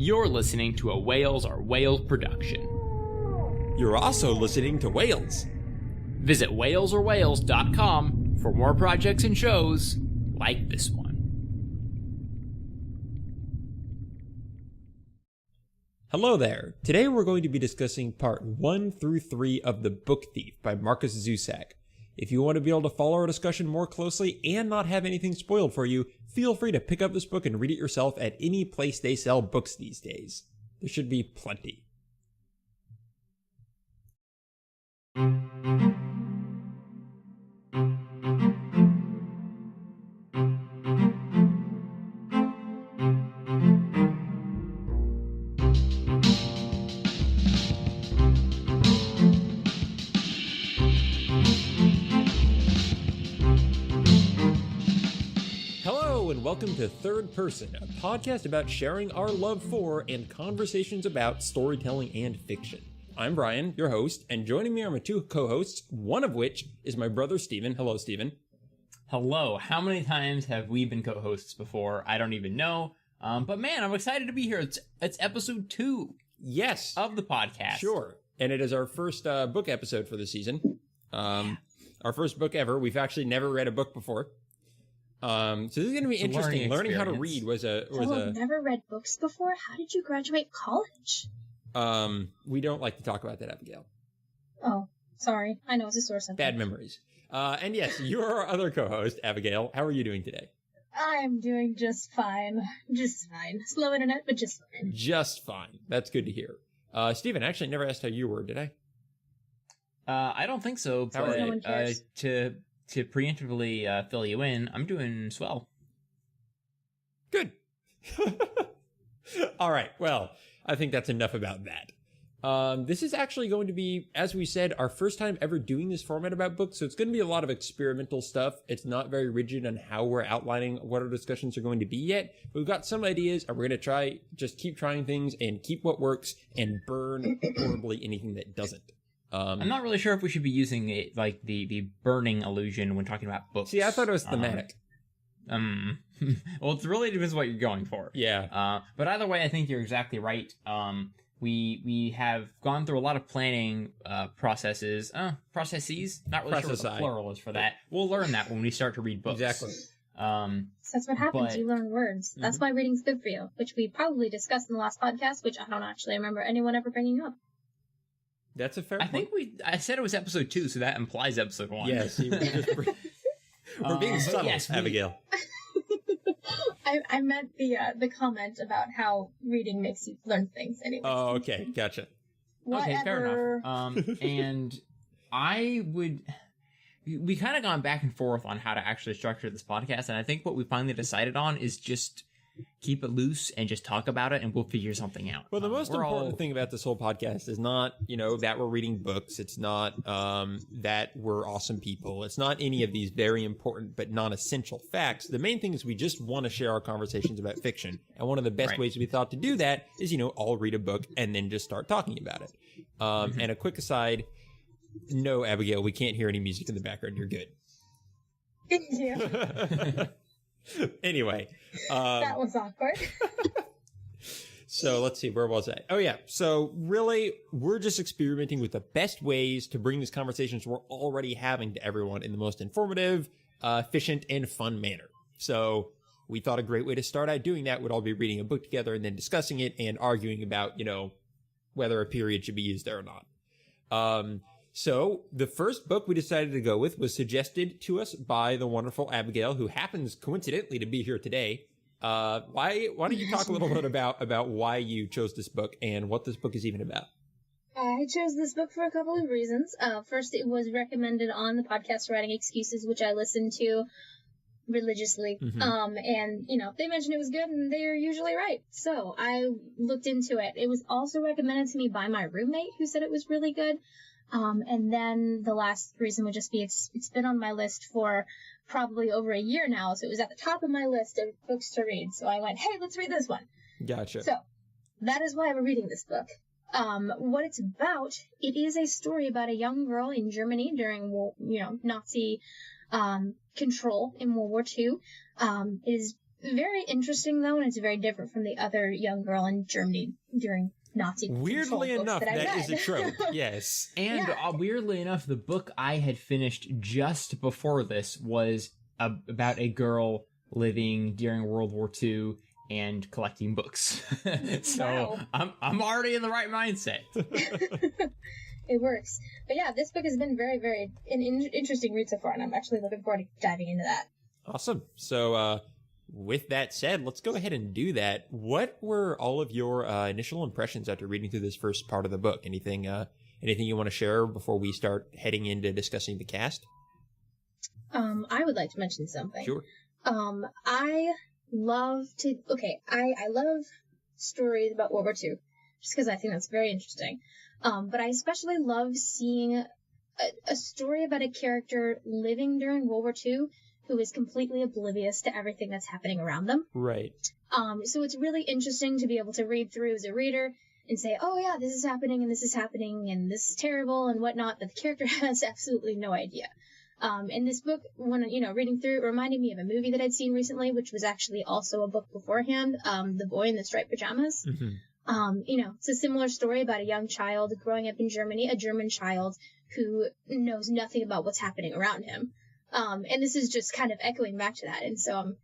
You're listening to a Whales Are Whales production. You're also listening to Whales. Visit whalesorwhales.com for more projects and shows like this one. Hello there. Today we're going to be discussing part 1 through 3 of The Book Thief by Markus Zusak. If you want to be able to follow our discussion more closely and not have anything spoiled for you, feel free to pick up this book and read it yourself at any place they sell books these days. There should be plenty. Welcome to Third Person, a podcast about sharing our love for and conversations about storytelling and fiction. I'm Bryan, your host, and joining me are my two co-hosts, one of which is my brother Steven. Hello, Steven. Hello. How many times have we been co-hosts before? I don't even know. But man, I'm excited to be here. It's episode 2. Yes. Of the podcast. Sure. And it is our first book episode for the season. Our first book ever. We've actually never read a book before. So this is going to be interesting. Learning how to read was I've never read books before. How did you graduate college? We don't like to talk about that, Abigail. Oh, sorry. I know it's a source of bad memories. And yes, you're our other co-host, Abigail. How are you doing today? I'm doing just fine. Just fine. Slow internet, but just fine. Just fine. That's good to hear. Steven, I actually never asked how you were, did I? I don't think so, but no one cares. To preemptively fill you in, I'm doing swell. Good. All right. Well, I think that's enough about that. This is actually going to be, as we said, our first time ever doing this format about books. So it's going to be a lot of experimental stuff. It's not very rigid on how we're outlining what our discussions are going to be yet. But we've got some ideas, and we're going to just keep trying things and keep what works and burn horribly anything that doesn't. I'm not really sure if we should be using it like the burning illusion when talking about books. See, I thought it was thematic. Well, it really depends what you're going for. Yeah. But either way, I think you're exactly right. We have gone through a lot of planning processes. Processes? Not really sure what the plural is for that. We'll learn that when we start to read books. Exactly. That's what happens. You learn words. That's why reading's good for you, which we probably discussed in the last podcast, which I don't actually remember anyone ever bringing up. That's a fair point. I think I said it was episode 2, so that implies episode 1. Yes, we're being subtle, yes, Abigail. I meant the comment about how reading makes you learn things anyway. Oh, okay, gotcha. Whatever. Okay, fair enough. And we kind of gone back and forth on how to actually structure this podcast, and I think what we finally decided on is just keep it loose and just talk about it, and we'll figure something out. Well, the most important thing about this whole podcast is not, that we're reading books. It's not that we're awesome people. It's not any of these very important but non-essential facts. The main thing is we just want to share our conversations about fiction. And one of the best ways we thought to do that is, all read a book and then just start talking about it. And a quick aside, no, Abigail, we can't hear any music in the background. You're good. Thank you. Anyway. That was awkward. So let's see, where was I? Oh yeah, so really, we're just experimenting with the best ways to bring these conversations we're already having to everyone in the most informative, efficient, and fun manner. So we thought a great way to start out doing that would all be reading a book together and then discussing it and arguing about, whether a period should be used there or not. So the first book we decided to go with was suggested to us by the wonderful Abigail, who happens coincidentally to be here today. Why don't you talk a little bit about why you chose this book and what this book is even about? I chose this book for a couple of reasons. First, it was recommended on the podcast Writing Excuses, which I listened to religiously. And, they mentioned it was good, and they're usually right. So I looked into it. It was also recommended to me by my roommate, who said it was really good. And then the last reason would just be it's been on my list for probably over a year now, so it was at the top of my list of books to read. So I went, hey, let's read this one. Gotcha. So that is why we're reading this book. What it's about, it is a story about a young girl in Germany during, Nazi control in World War II. It is very interesting, though, and it's very different from the other young girl in Germany during Nazi control Weirdly books enough, that is a trope. Yes. And weirdly enough, the book I had finished just before this was about a girl living during World War II and collecting books. So I'm already in the right mindset. It works. But yeah, this book has been very, very an interesting read so far, and I'm actually looking forward to diving into that. Awesome. So, with that said, let's go ahead and do that. What were all of your initial impressions after reading through this first part of the book? Anything you want to share before we start heading into discussing the cast? I would like to mention something. Sure. I love stories about World War II, just because I think that's very interesting. But I especially love seeing a story about a character living during World War II who is completely oblivious to everything that's happening around them. Right. So it's really interesting to be able to read through as a reader and say, oh yeah, this is happening and this is happening and this is terrible and whatnot, but the character has absolutely no idea. And this book, when, reading through it, reminded me of a movie that I'd seen recently, which was actually also a book beforehand, The Boy in the Striped Pajamas. Mm-hmm. It's a similar story about a young child growing up in Germany, a German child who knows nothing about what's happening around him. And this is just kind of echoing back to that. And so I'm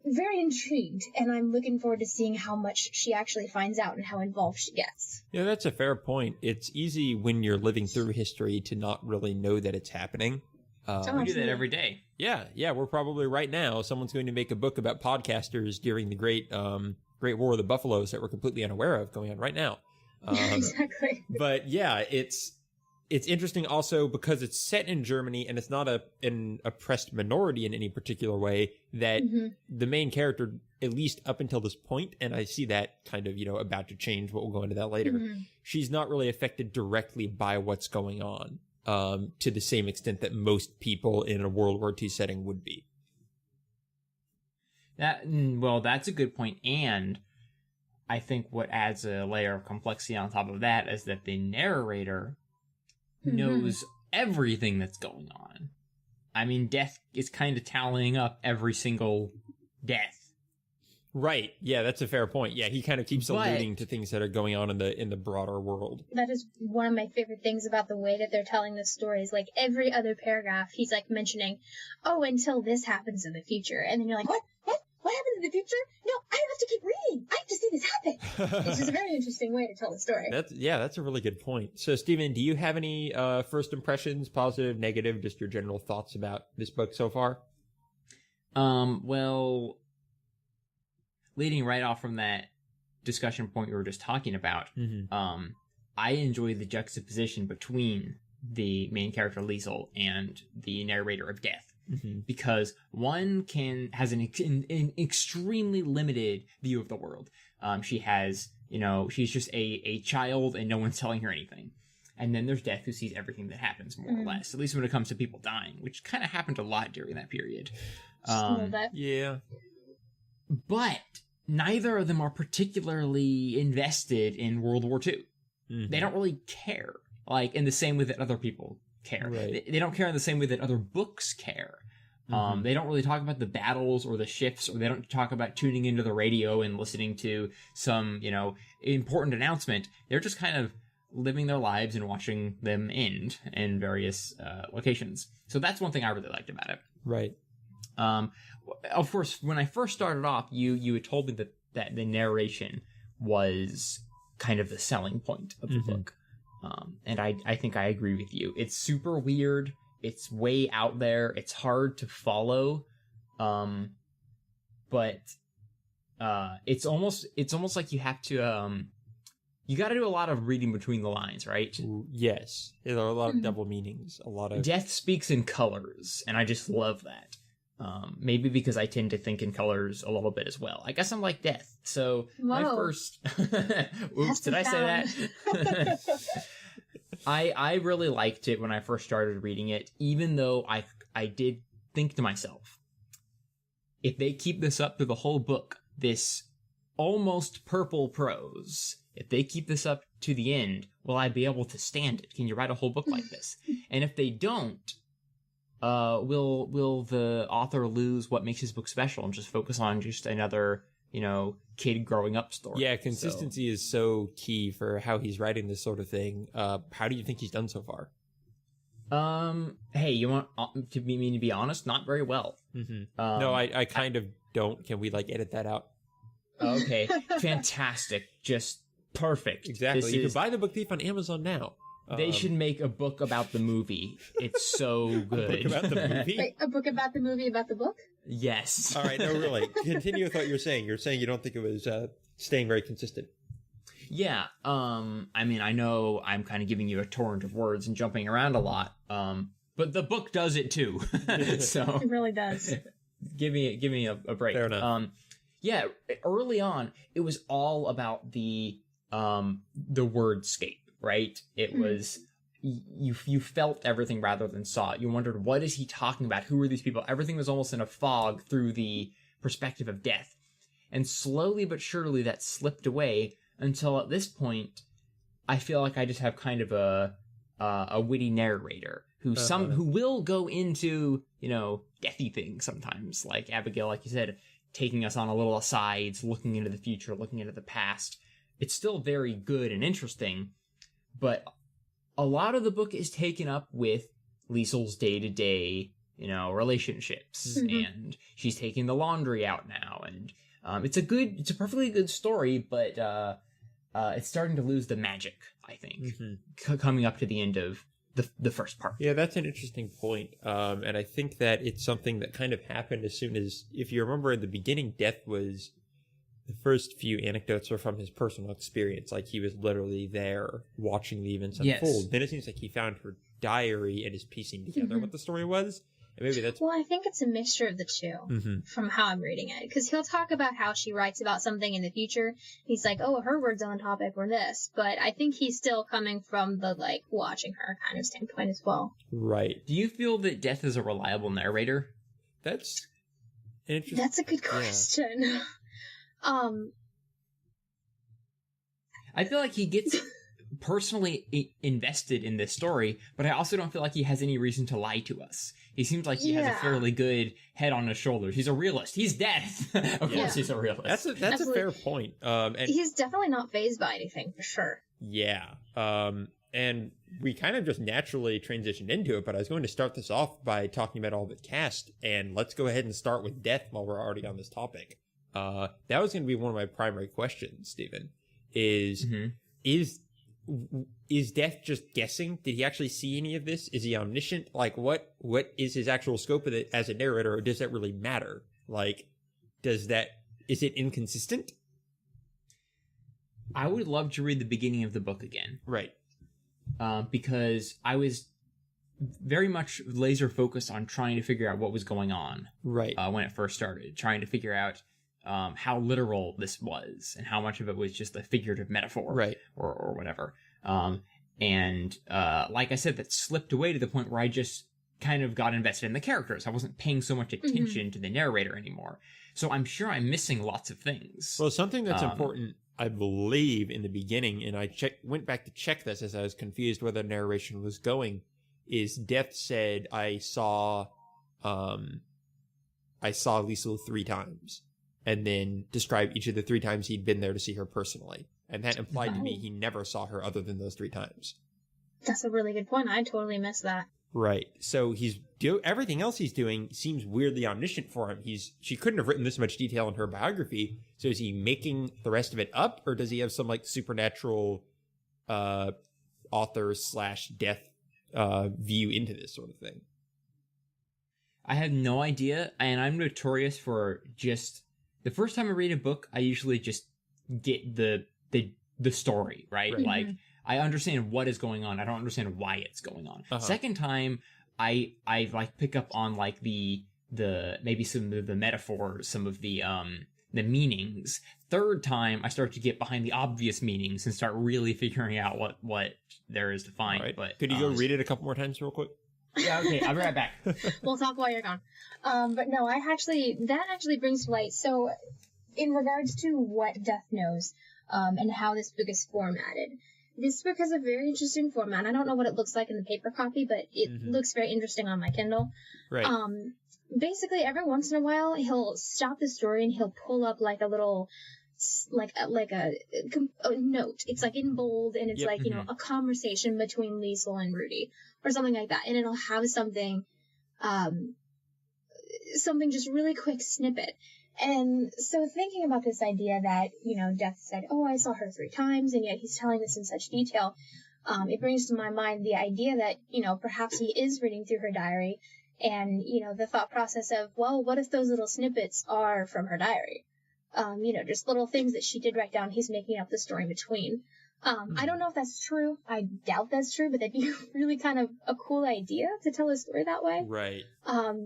very intrigued, and I'm looking forward to seeing how much she actually finds out and how involved she gets. Yeah, that's a fair point. It's easy when you're living through history to not really know that it's happening. We do that every day. Yeah, we're probably right now, someone's going to make a book about podcasters during the Great War of the Buffaloes that we're completely unaware of going on right now. Exactly. But yeah, it's interesting also because it's set in Germany and it's not an oppressed minority in any particular way, that the main character, at least up until this point, and I see that kind of, about to change, but we'll go into that later, she's not really affected directly by what's going on to the same extent that most people in a World War II setting would be. That's a good point. And I think what adds a layer of complexity on top of that is that the narrator knows everything that's going on. I mean, death is kind of tallying up every single death. Right. Yeah, that's a fair point. Yeah, he kind of keeps alluding to things that are going on in the broader world. That is one of my favorite things about the way that they're telling this story is, like, every other paragraph, he's, like, mentioning, oh, until this happens in the future. And then you're like, what? What happens in the future? No, I have to keep reading. I have to see this happen. It's just a very interesting way to tell the story. That's a really good point. So, Stephen, do you have any first impressions, positive, negative, just your general thoughts about this book so far? Well, leading right off from that discussion point we were just talking about, I enjoy the juxtaposition between the main character Liesel and the narrator of Death. Because one has an extremely limited view of the world. She has, she's just a child and no one's telling her anything. And then there's Death, who sees everything that happens, more or less, at least when it comes to people dying, which kind of happened a lot during that period. Yeah. But neither of them are particularly invested in World War II. They don't really care, like in the same way that other people care. Right. They don't care in the same way that other books care. They don't really talk about the battles or the shifts, or they don't talk about tuning into the radio and listening to some, important announcement. They're just kind of living their lives and watching them end in various locations. So that's one thing I really liked about it. Right. Of course, when I first started off, you had told me that the narration was kind of the selling point of the book. And I think I agree with you. It's super weird. It's way out there. It's hard to follow. But it's almost like you have to, you got to do a lot of reading between the lines, right? Yes. There are a lot of double meanings. A lot of Death speaks in colors, and I just love that. Maybe because I tend to think in colors a little bit as well. I guess I'm like Death. So my first, oops, did I say that? I really liked it when I first started reading it, even though I did think to myself, if they keep this up through the whole book, this almost purple prose, if they keep this up to the end, will I be able to stand it? Can you write a whole book like this? And if they don't, will the author lose what makes his book special and just focus on just another, kid growing up story? Yeah, consistency is so key for how he's writing this sort of thing. How do you think he's done so far? Hey, you want to be honest? Not very well. Mm-hmm. No, I kind of don't. Can we edit that out? Okay, fantastic, just perfect. Exactly. You can buy The Book Thief on Amazon now. They should make a book about the movie. It's so good. A book about the movie? Wait, a book about the movie about the book? Yes. All right, no, really. Continue with what you're saying. You're saying you don't think it was staying very consistent. Yeah. I know I'm kind of giving you a torrent of words and jumping around a lot. But the book does it too. So it really does. Give me a break. Fair enough. Yeah. Early on, it was all about the wordscape. Right? It was, you felt everything rather than saw it. You wondered, what is he talking about? Who are these people? Everything was almost in a fog through the perspective of death. And slowly but surely that slipped away until at this point, I feel like I just have kind of a witty narrator who will go into, deathy things sometimes, like Abigail, like you said, taking us on a little asides, looking into the future, looking into the past. It's still very good and interesting. But a lot of the book is taken up with Liesel's day-to-day, relationships. Mm-hmm. And she's taking the laundry out now. And it's a perfectly good story, but it's starting to lose the magic, I think, coming up to the end of the first part. Yeah, that's an interesting point. And I think that it's something that kind of happened as soon as, if you remember in the beginning, Death was... The first few anecdotes are from his personal experience, like he was literally there watching the events unfold. Yes. Then it seems like he found her diary and is piecing together what the story was. And maybe that's... Well, I think it's a mixture of the two from how I'm reading it. Because he'll talk about how she writes about something in the future. He's like, oh, her words on the topic were this. But I think he's still coming from the, watching her kind of standpoint as well. Right. Do you feel that Death is a reliable narrator? That's interesting. That's a good question. Yeah. I feel like he gets personally invested in this story, but I also don't feel like he has any reason to lie to us. He seems like he has a fairly good head on his shoulders. He's a realist. He's Death. Of course he's a realist. That's a fair point. And he's definitely not fazed by anything, for sure. Yeah. And we kind of just naturally transitioned into it, but I was going to start this off by talking about all the cast, and let's go ahead and start with Death while we're already on this topic. That was going to be one of my primary questions, Stephen, is Death just guessing? Did he actually see any of this? Is he omniscient? What is his actual scope of it as a narrator, or does that really matter? Is it inconsistent? I would love to read the beginning of the book again. Right. Because I was very much laser focused on trying to figure out what was going on. Right. When it first started, trying to figure out how literal this was and how much of it was just a figurative metaphor, right, or whatever. And like I said, that slipped away to the point where I just kind of got invested in the characters. I wasn't paying so much attention to the narrator anymore. So I'm sure I'm missing lots of things. Well, something that's important, I believe, in the beginning, and I went back to check this as I was confused where the narration was going, is Death said, I saw Liesel 3 times. And then describe each of the 3 times he'd been there to see her personally. And that implied to me he never saw her other than those 3 times. That's a really good point. I totally missed that. Right. So everything else he's doing seems weirdly omniscient for him. She couldn't have written this much detail in her biography. So is he making the rest of it up? Or does he have some supernatural author/death view into this sort of thing? I have no idea. And I'm notorious for just... The first time I read a book, I usually just get the story, right? I understand what is going on. I don't understand why it's going on. Second time, I pick up on the maybe some of the metaphors, some of the meanings. Third time, I start to get behind the obvious meanings and start really figuring out what there is to find. Right. But could you go read it a couple more times real quick? Yeah, okay, I'll be right back. We'll talk while you're gone. But no, that actually brings to light. So, in regards to what Death knows, and how this book is formatted, this book has a very interesting format. I don't know what it looks like in the paper copy, but it looks very interesting on my Kindle. Right. Basically, every once in a while, he'll stop the story and he'll pull up like a little, like a note. It's like in bold, and it's like, you know, a conversation between Liesl and Rudy or something like that. And it'll have something just really quick snippet. And so thinking about this idea that, you know, Death said, oh, I saw her 3 times, and yet he's telling this in such detail, it brings to my mind the idea that, you know, perhaps he is reading through her diary, and, you know, the thought process of, well, what if those little snippets are from her diary? You know, just little things that she did write down, he's making up the story in between. I don't know if that's true. I doubt that's true, but that'd be really kind of a cool idea to tell a story that way. Right.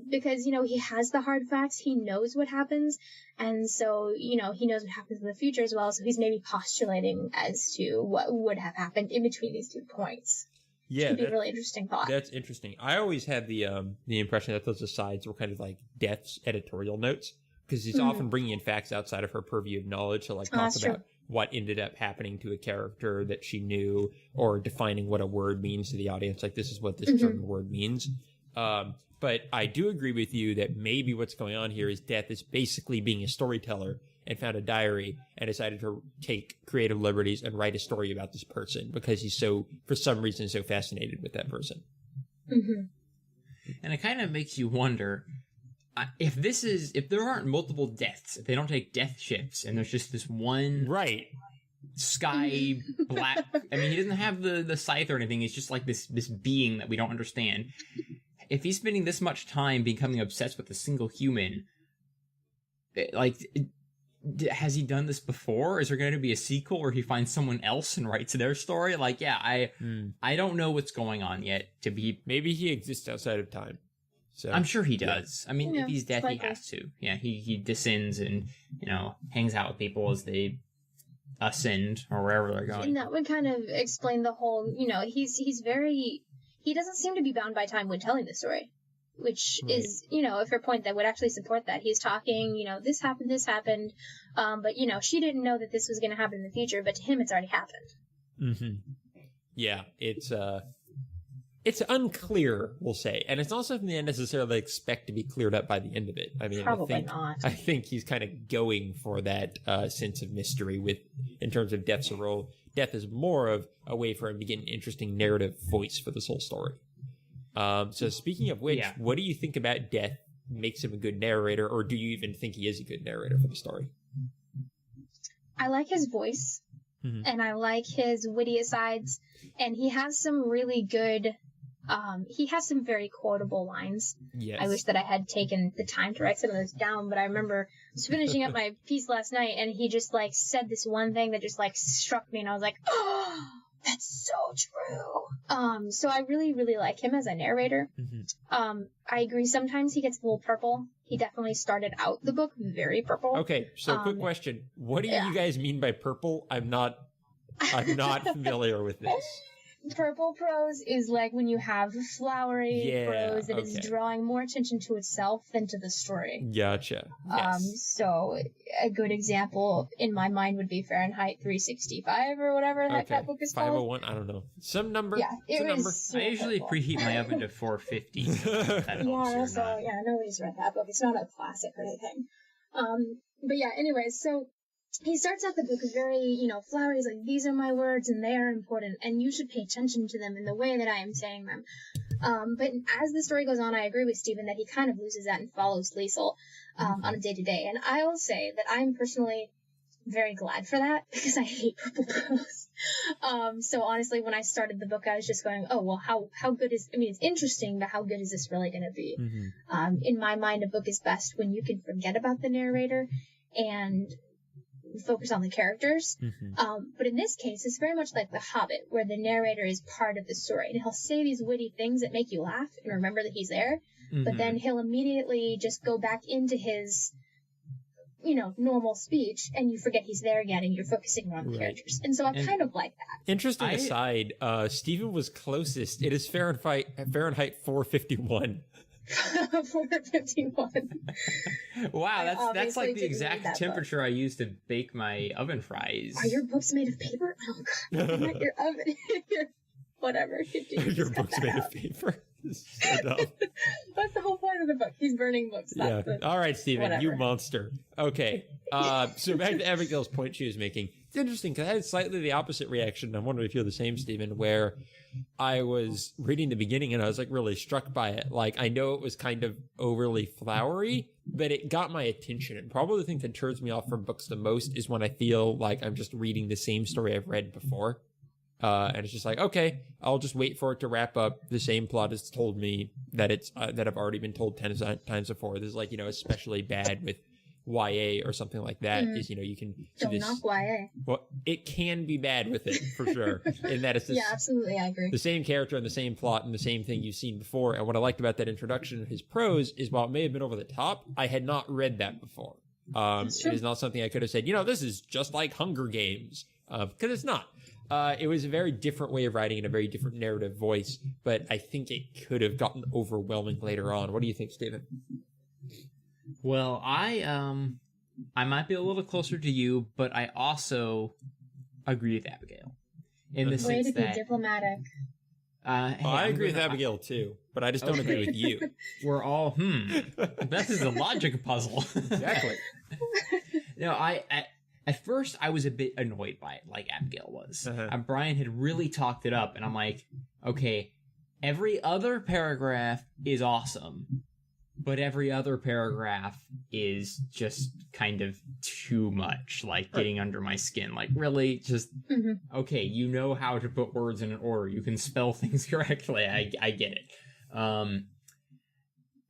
Because, you know, he has the hard facts, he knows what happens, and so, you know, he knows what happens in the future as well, so he's maybe postulating as to what would have happened in between these 2 points. Yeah, could be a really interesting thought. That's interesting. I always had the impression that those asides were kind of like Death's editorial notes, because he's often bringing in facts outside of her purview of knowledge to like talk about what ended up happening to a character that she knew, or defining what a word means to the audience. Like, this is what this certain word means. But I do agree with you that maybe what's going on here is Death is basically being a storyteller and found a diary and decided to take creative liberties and write a story about this person because he's so, for some reason, so fascinated with that person. And it kind of makes you wonder, if there aren't multiple deaths, if they don't take death shifts, and there's just this one sky black, I mean, he doesn't have the scythe or anything, it's just like this being that we don't understand. If he's spending this much time becoming obsessed with a single human, like, has he done this before? Is there going to be a sequel where he finds someone else and writes their story? Like, yeah, I don't know what's going on yet. Maybe he exists outside of time. So I'm sure he does. I mean, if he's dead, he has to. Yeah, he descends and, you know, hangs out with people as they ascend or wherever they're going. And that would kind of explain the whole, you know, he doesn't seem to be bound by time when telling the story, which is, you know, a fair point that would actually support that. He's talking, you know, this happened, but, you know, she didn't know that this was going to happen in the future, but to him it's already happened. Yeah, it's unclear, we'll say, and it's not something they necessarily expect to be cleared up by the end of it. I mean, Probably not. I think he's kind of going for that sense of mystery in terms of Death's role. Death is more of a way for him to get an interesting narrative voice for this whole story. So speaking of which, what do you think about Death makes him a good narrator, or do you even think he is a good narrator for the story? I like his voice, and I like his witty asides, and he has some really good, he has some very quotable lines. Yes. I wish that I had taken the time to write some of those down, but I remember I was finishing up my piece last night, and he just, like, said this one thing that just, like, struck me, and I was like, oh, that's so true. So I really, really like him as a narrator. I agree, sometimes he gets a little purple. He definitely started out the book very purple. Okay, so quick question. What do you guys mean by purple? I'm not familiar with this. Purple prose is like when you have flowery prose that is drawing more attention to itself than to the story. Gotcha. Yes. So a good example in my mind would be Fahrenheit 365 or whatever that book is called. 501, I don't know. Some number. Yeah, it's a number. I usually preheat my oven to 450. Nobody's read that book. It's not a classic or anything. But yeah, anyways, so he starts out the book very, you know, flowery. He's like, these are my words and they are important and you should pay attention to them in the way that I am saying them. But as the story goes on, I agree with Stephen that he kind of loses that and follows Liesl on a day-to-day. And I will say that I'm personally very glad for that because I hate purple prose. So honestly, when I started the book, I was just going, oh, well, how good is, I mean, it's interesting, but how good is this really going to be? In my mind, a book is best when you can forget about the narrator and focus on the characters. But in this case, it's very much like The Hobbit, where the narrator is part of the story. And he'll say these witty things that make you laugh and remember that he's there. But then he'll immediately just go back into his, you know, normal speech, and you forget he's there again, and you're focusing on the characters. And so I kind of like that. Interesting aside, Stephen was closest. It is Fahrenheit 451. 451. Wow, that's like the didn't exact read that temperature I use to bake my oven fries. Are your books made of paper? Oh god, not your oven. Whatever. Your book's made of paper. This is so dumb. That's the whole point of the book. He's burning books. Yeah. All right, Steven, Whatever. you monster. Okay. So back to Abigail's point she was making. It's interesting because I had slightly the opposite reaction. I'm wondering if you're the same, Steven, where I was reading the beginning and I was like really struck by it. Like, I know it was kind of overly flowery, but it got my attention. And probably the thing that turns me off from books the most is when I feel like I'm just reading the same story I've read before. And it's just like, okay, I'll just wait for it to wrap up. The same plot has told me that it's that I've already been told 10 times before. This is like, especially bad with YA or something like that. Is you can see Don't this. knock YA. Well, it can be bad with it for sure. In that it's Yeah, absolutely, I agree. the same character and the same plot and the same thing you've seen before. And what I liked about that introduction of his prose is, while it may have been over the top, I had not read that before. It is not something I could have said, this is just like Hunger Games, because it's not. It was a very different way of writing and a very different narrative voice, but I think it could have gotten overwhelming later on. What do you think, Stephen? Well, I might be a little closer to you, but I also agree with Abigail in the Way sense to be that diplomatic. I agree with Abigail too, but I just don't agree with you. We're all This is a logic puzzle. Exactly. At first, I was a bit annoyed by it, like Abigail was. Uh-huh. Brian had really talked it up, and I'm like, okay, every other paragraph is awesome, but every other paragraph is just kind of too much, like getting under my skin. Like, really, just, okay, you know how to put words in an order. You can spell things correctly. I get it.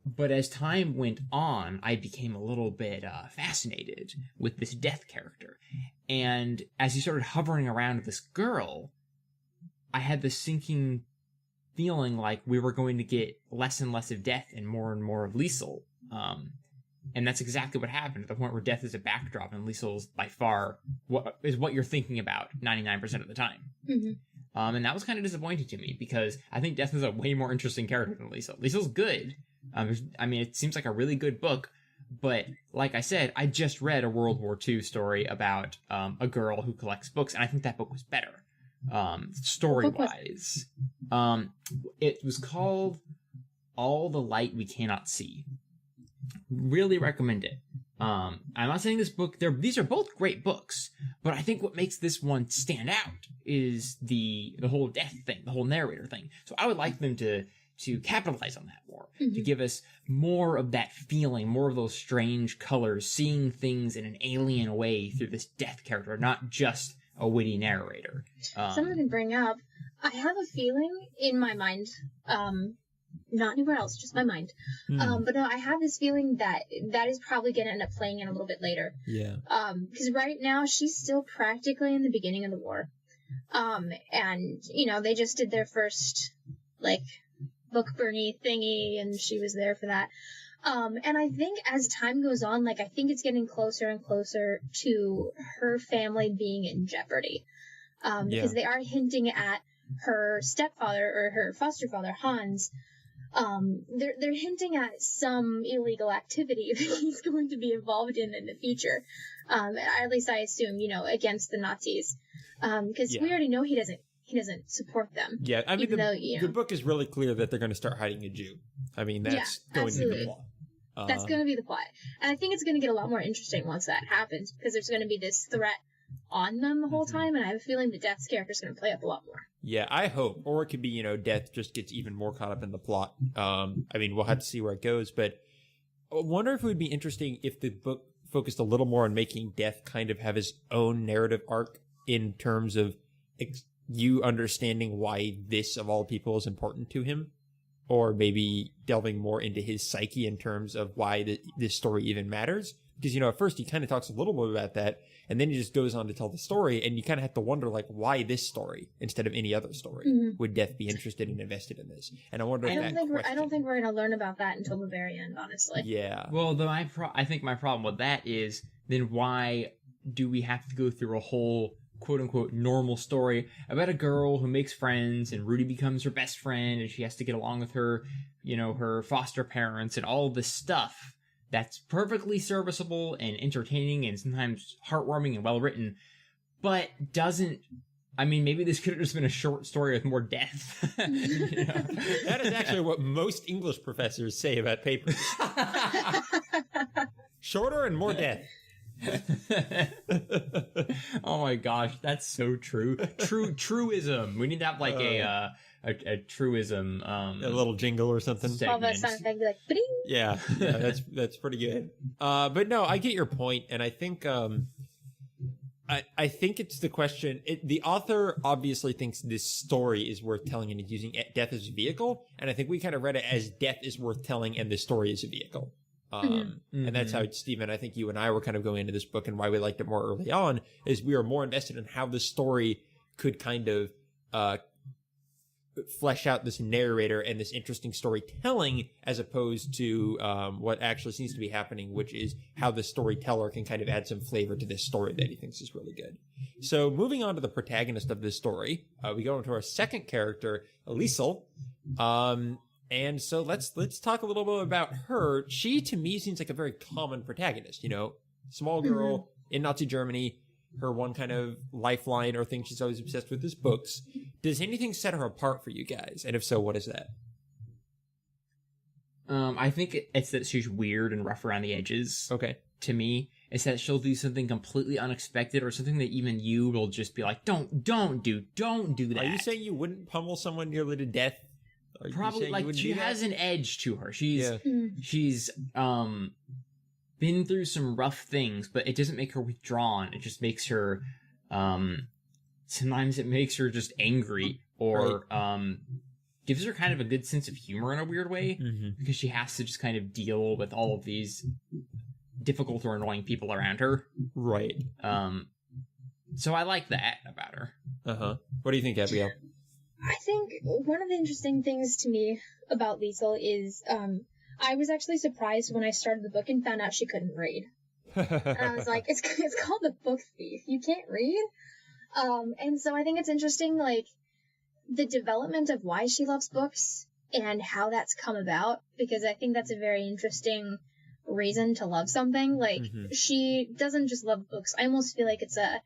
But as time went on, I became a little bit fascinated with this death character. And as he started hovering around this girl, I had this sinking feeling like we were going to get less and less of death and more of Liesel. And that's exactly what happened, at the point where death is a backdrop and Liesel is by far what you're thinking about 99% of the time. And that was kind of disappointing to me, because I think death is a way more interesting character than Liesel. Liesel's good. It seems like a really good book, but like I said, I just read a World War II story about a girl who collects books, and I think that book was better, story-wise. It was called All the Light We Cannot See. Really recommend it. I'm not saying this book, these are both great books, but I think what makes this one stand out is the whole death thing, the whole narrator thing. So I would like them to capitalize on that more, to give us more of that feeling, more of those strange colors, seeing things in an alien way through this death character, not just a witty narrator. Something to bring up, I have a feeling in my mind, not anywhere else, just my mind. But no, I have this feeling that is probably going to end up playing in a little bit later. Yeah. Because right now she's still practically in the beginning of the war. And, they just did their first, book Bernie thingy, and she was there for that. And I think as time goes on, I think it's getting closer and closer to her family being in jeopardy. Because they are hinting at her stepfather, or her foster father, Hans. They're hinting at some illegal activity that he's going to be involved in the future. At least I assume, against the Nazis. Because we already know he doesn't support them. Yeah, the book is really clear that they're going to start hiding a Jew. That's going to be the plot. That's going to be the plot. And I think it's going to get a lot more interesting once that happens, because there's going to be this threat on them the whole time, and I have a feeling the Death's character is going to play up a lot more. Yeah, I hope. Or it could be, Death just gets even more caught up in the plot. We'll have to see where it goes, but I wonder if it would be interesting if the book focused a little more on making Death kind of have his own narrative arc, in terms of you understanding why this, of all people, is important to him, or maybe delving more into his psyche in terms of why this story even matters. Because, at first he kind of talks a little bit about that, and then he just goes on to tell the story, and you kind of have to wonder, why this story instead of any other story would Death be interested and invested in this? And I wonder I don't think we're going to learn about that until the very end, honestly. Yeah. Well, I think my problem with that is, then why do we have to go through a whole quote-unquote normal story about a girl who makes friends, and Rudy becomes her best friend, and she has to get along with her, her foster parents, and all this stuff that's perfectly serviceable and entertaining and sometimes heartwarming and well-written, but doesn't... I mean, maybe this could have just been a short story with more death. That is actually what most English professors say about papers. Shorter and more death. Oh my gosh, that's so true. Truism. We need to have like a truism. A little jingle or something. All that sound effect, like, ba-ding. Yeah, that's pretty good. But no, I get your point, and I think I think it's the question. The author obviously thinks this story is worth telling, and is using death as a vehicle. And I think we kind of read it as death is worth telling, and the story is a vehicle. And that's how, Stephen, I think you and I were kind of going into this book, and why we liked it more early on, is we were more invested in how the story could kind of flesh out this narrator and this interesting storytelling, as opposed to what actually seems to be happening, which is how the storyteller can kind of add some flavor to this story that he thinks is really good. So moving on to the protagonist of this story, we go into our second character, Abigail. And so let's talk a little bit about her. She, to me, seems like a very common protagonist, small girl in Nazi Germany. Her one kind of lifeline or thing she's always obsessed with is books. Does anything set her apart for you guys? And if so, what is that? I think it's that she's weird and rough around the edges. Okay. To me, it's that she'll do something completely unexpected, or something that even you will just be like, don't do that. Are you saying you wouldn't pummel someone nearly to death? Probably, like, she has an edge to her. She's been through some rough things, but it doesn't make her withdrawn. It just makes her, sometimes it makes her just angry, or gives her kind of a good sense of humor in a weird way, because she has to just kind of deal with all of these difficult or annoying people around her. Right. So I like that about her. What do you think, Abigail? I think one of the interesting things to me about Liesel is, I was actually surprised when I started the book and found out she couldn't read. And I was like, it's called The Book Thief. You can't read? And so I think it's interesting, like, the development of why she loves books and how that's come about, because I think that's a very interesting reason to love something. Like, she doesn't just love books. I almost feel like it's a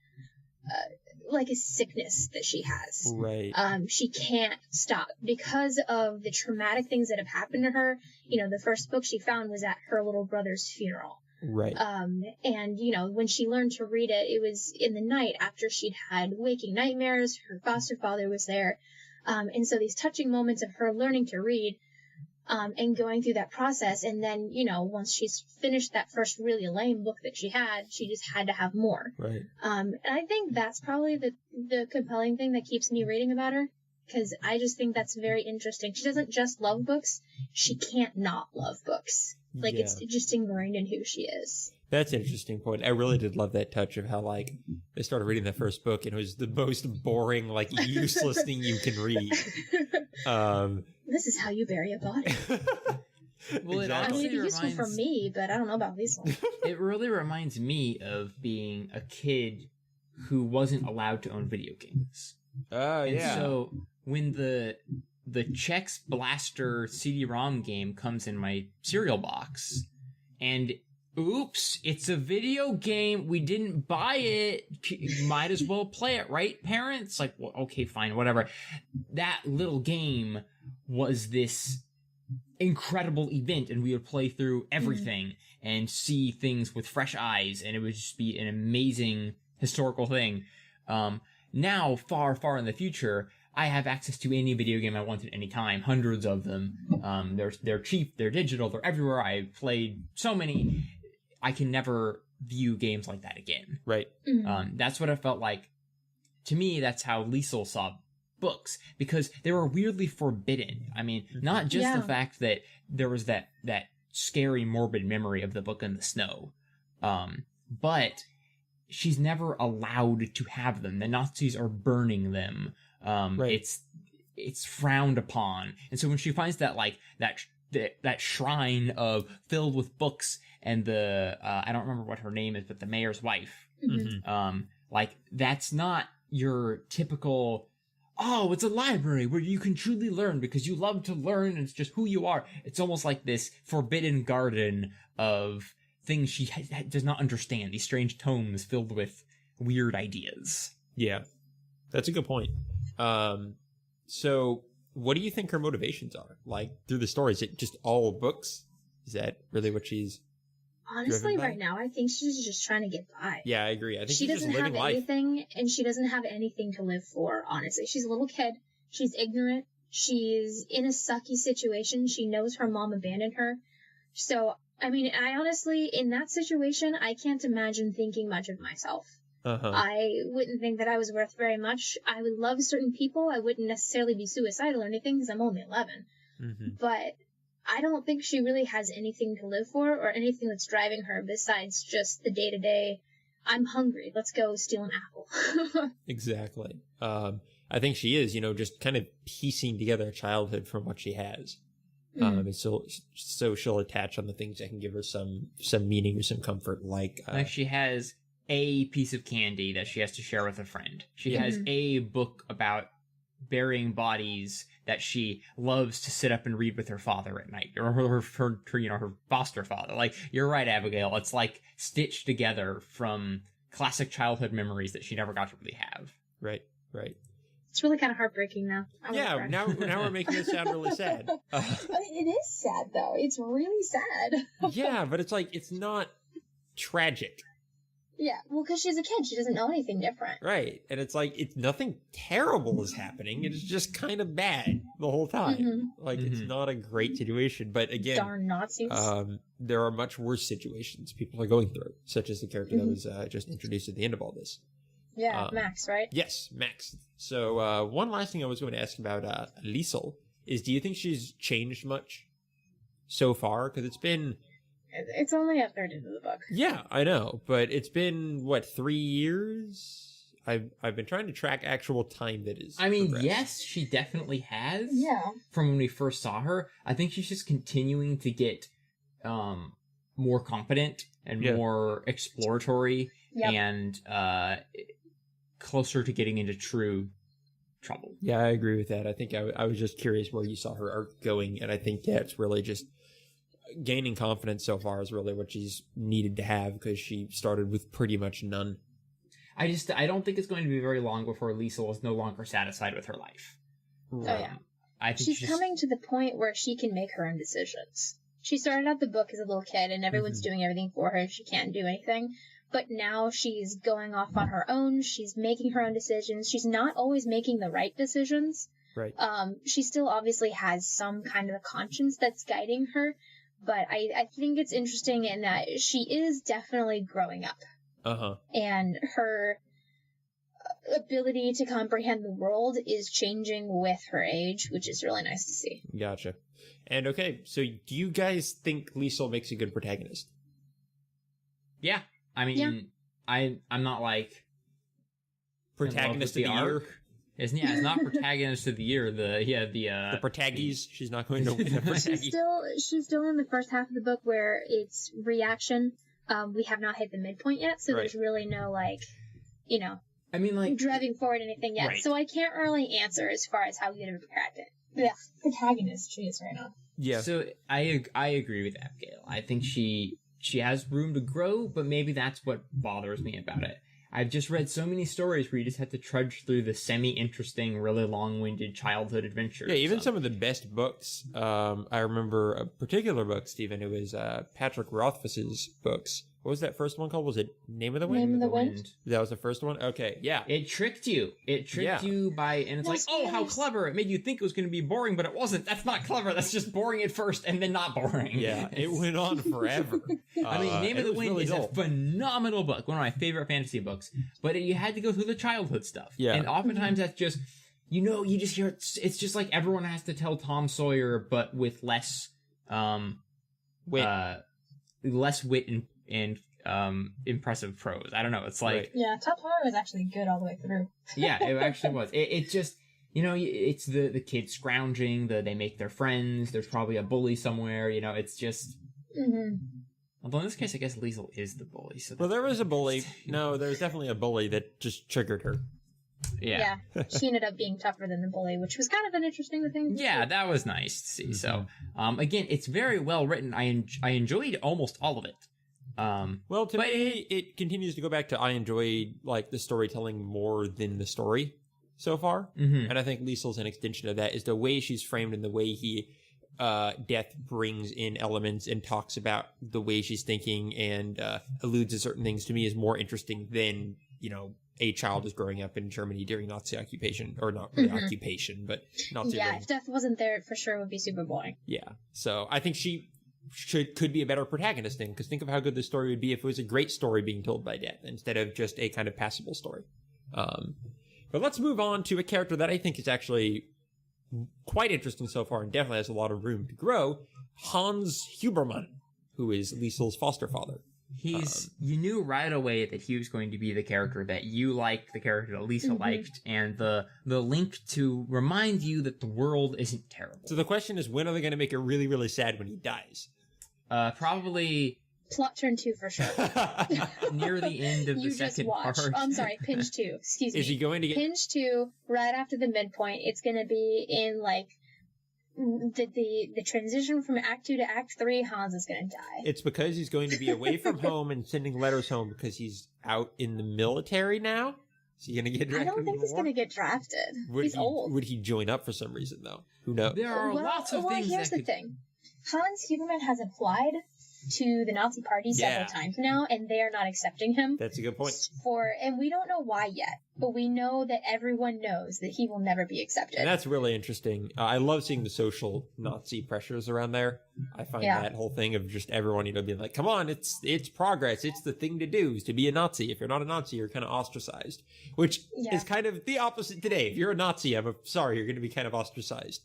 sickness that she has. Right. She can't stop because of the traumatic things that have happened to her. The first book she found was at her little brother's funeral. Right. And when she learned to read it, it was in the night after she'd had waking nightmares. Her foster father was there. And so these touching moments of her learning to read, and going through that process. And then, once she's finished that first really lame book that she just had to have more. Right. And I think that's probably the compelling thing that keeps me reading about her, because I just think that's very interesting. She doesn't just love books. She can't not love books. Like, it's just ingrained in who she is. That's an interesting point. I really did love that touch of how, like, they started reading the first book and it was the most boring, like, useless thing you can read. This is how you bury a body. Well, exactly. I mean, it'd be useful for me, but I don't know about these ones. It really reminds me of being a kid who wasn't allowed to own video games. Oh, yeah. And so when the Chex Blaster CD-ROM game comes in my cereal box, and oops, it's a video game, we didn't buy it, might as well play it, right, parents? Like, well, okay, fine, whatever. That little game was this incredible event, and we would play through everything and see things with fresh eyes, and it would just be an amazing historical thing. Now, far in the future, I have access to any video game I want at any time, hundreds of them. They're cheap, they're digital, they're everywhere. I played so many. I can never view games like that again. Right. That's what it felt like. To me, that's how Liesel saw books, because they were weirdly forbidden. I mean, not just the fact that there was that scary, morbid memory of the book in the snow, but she's never allowed to have them. The Nazis are burning them. Right. It's frowned upon. And so when she finds that, like, that that shrine of filled with books and the I don't remember what her name is, but the mayor's wife. Like that's not your typical, oh, it's a library where you can truly learn because you love to learn and it's just who you are. It's almost like this forbidden garden of things she does not understand, these strange tomes filled with weird ideas. Yeah, that's a good point. So what do you think her motivations are? Like, through the story, is it just all books? Is that really what she's Honestly, right now, I think she's just trying to get by. Yeah, I agree. I think she she's doesn't just have living life. anything, and she doesn't have anything to live for, honestly. She's a little kid. She's ignorant. She's in a sucky situation. She knows her mom abandoned her. So, I mean, I honestly, in that situation, I can't imagine thinking much of myself. I wouldn't think that I was worth very much. I would love certain people. I wouldn't necessarily be suicidal or anything because I'm only 11. But I don't think she really has anything to live for or anything that's driving her besides just the day-to-day, I'm hungry, let's go steal an apple. Exactly. I think she is, just kind of piecing together a childhood from what she has. And so she'll attach on the things that can give her some meaning or some comfort, like she has a piece of candy that she has to share with a friend. She has a book about burying bodies that she loves to sit up and read with her father at night, or her foster father. Like, you're right, Abigail. It's like stitched together from classic childhood memories that she never got to really have. Right. It's really kind of heartbreaking now. Yeah, now we're making it sound really sad. But it is sad, though. It's really sad. Yeah, but it's like, it's not tragic. Yeah, well, because she's a kid. She doesn't know anything different. Right. And it's like, it's nothing terrible is happening. It's just kind of bad the whole time. Like, it's not a great situation. But again, darn Nazis. There are much worse situations people are going through, such as the character that was just introduced at the end of all this. Yeah, Max, right? Yes, Max. So one last thing I was going to ask about Liesel is, do you think she's changed much so far? Because it's been... It's only a third into the book. Yeah, I know. But it's been, 3 years? I've been trying to track actual time that is progressed. Yes, she definitely has. Yeah. From when we first saw her. I think she's just continuing to get more competent and more exploratory and closer to getting into true trouble. Yeah, I agree with that. I think I was just curious where you saw her arc going, and I think it's really just gaining confidence so far is really what she's needed to have, because she started with pretty much none. I don't think it's going to be very long before Liesel is no longer satisfied with her life. I think she's coming to the point where she can make her own decisions. She started out the book as a little kid, and everyone's doing everything for her. She can't do anything. But now she's going off on her own. She's making her own decisions. She's not always making the right decisions. Right. She still obviously has some kind of a conscience that's guiding her. But I think it's interesting in that she is definitely growing up. And her ability to comprehend the world is changing with her age, which is really nice to see. Gotcha. And okay, so do you guys think Liesel makes a good protagonist? Yeah. I mean, I'm not like... Protagonist of the year? It's not protagonist of the year. The protagies. She's not going to win the protagies. She's still in the first half of the book where it's reaction. We have not hit the midpoint yet, so there's really no driving forward anything yet. Right. So I can't really answer as far as how good of a protagonist she is right now. Yeah. So I agree with Abigail. I think she has room to grow, but maybe that's what bothers me about it. I've just read so many stories where you just have to trudge through the semi-interesting, really long-winded childhood adventures. Yeah, even some of the best books. I remember a particular book, Stephen. It was Patrick Rothfuss's books. What was that first one called? Was it Name of the Wind? Name of the Wind. That was the first one? Okay, yeah. It tricked you. You by, and it's like, oh, how clever. It made you think it was going to be boring, but it wasn't. That's not clever. That's just boring at first and then not boring. Yeah, it went on forever. I mean, Name of the Wind is a phenomenal book. One of my favorite fantasy books. But you had to go through the childhood stuff. Yeah. And oftentimes that's just, you just hear, it's just like everyone has to tell Tom Sawyer, but with less wit. Less wit and impressive prose. I don't know. It's like... Yeah, Tom Sawyer was actually good all the way through. Yeah, it actually was. It just... it's the kids scrounging, they make their friends, there's probably a bully somewhere, it's just... Mm-hmm. Although in this case, I guess Liesl is the bully. So well, there was a bully. No, there was definitely a bully that just triggered her. Yeah. She ended up being tougher than the bully, which was kind of an interesting thing. Yeah, that was nice to see. So, again, it's very well written. I enjoyed almost all of it. Well, to me, it continues to go back to I enjoyed like the storytelling more than the story so far, and I think Liesl's an extension of that. Is the way she's framed and the way he Death brings in elements and talks about the way she's thinking and alludes to certain things to me is more interesting than a child is growing up in Germany during Nazi occupation, or not really occupation, but Nazi. Yeah, if Death wasn't there, for sure it would be super boring. Yeah, so I think she could be a better protagonist then, because think of how good the story would be if it was a great story being told by Death instead of just a kind of passable story. But let's move on to a character that I think is actually quite interesting so far and definitely has a lot of room to grow, Hans Huberman, who is Liesl's foster father. You knew right away that he was going to be the character that you liked, the character that Liesl liked, and the link to remind you that the world isn't terrible. So the question is, when are they going to make it really, really sad when he dies? Probably... Plot turn 2 for sure. Near the end of the second part. Oh, I'm sorry, Pinch 2. Excuse me. Is he going to get... Pinch 2, right after the midpoint, it's going to be in, like, the transition from Act 2 to Act 3, Hans is going to die. It's because he's going to be away from home and sending letters home because he's out in the military now? Is he going to get drafted? I don't think he's going to get drafted. He's old. Would he join up for some reason, though? Who knows? There are lots of things here's the thing. Hans Huberman has applied to the Nazi Party several times now, and they are not accepting him. That's a good point. And we don't know why yet, but we know that everyone knows that he will never be accepted. And that's really interesting. I love seeing the social Nazi pressures around there. I find that whole thing of just everyone, being like, come on, it's progress. It's the thing to do is to be a Nazi. If you're not a Nazi, you're kind of ostracized, which is kind of the opposite today. If you're a Nazi, I'm sorry, you're going to be kind of ostracized.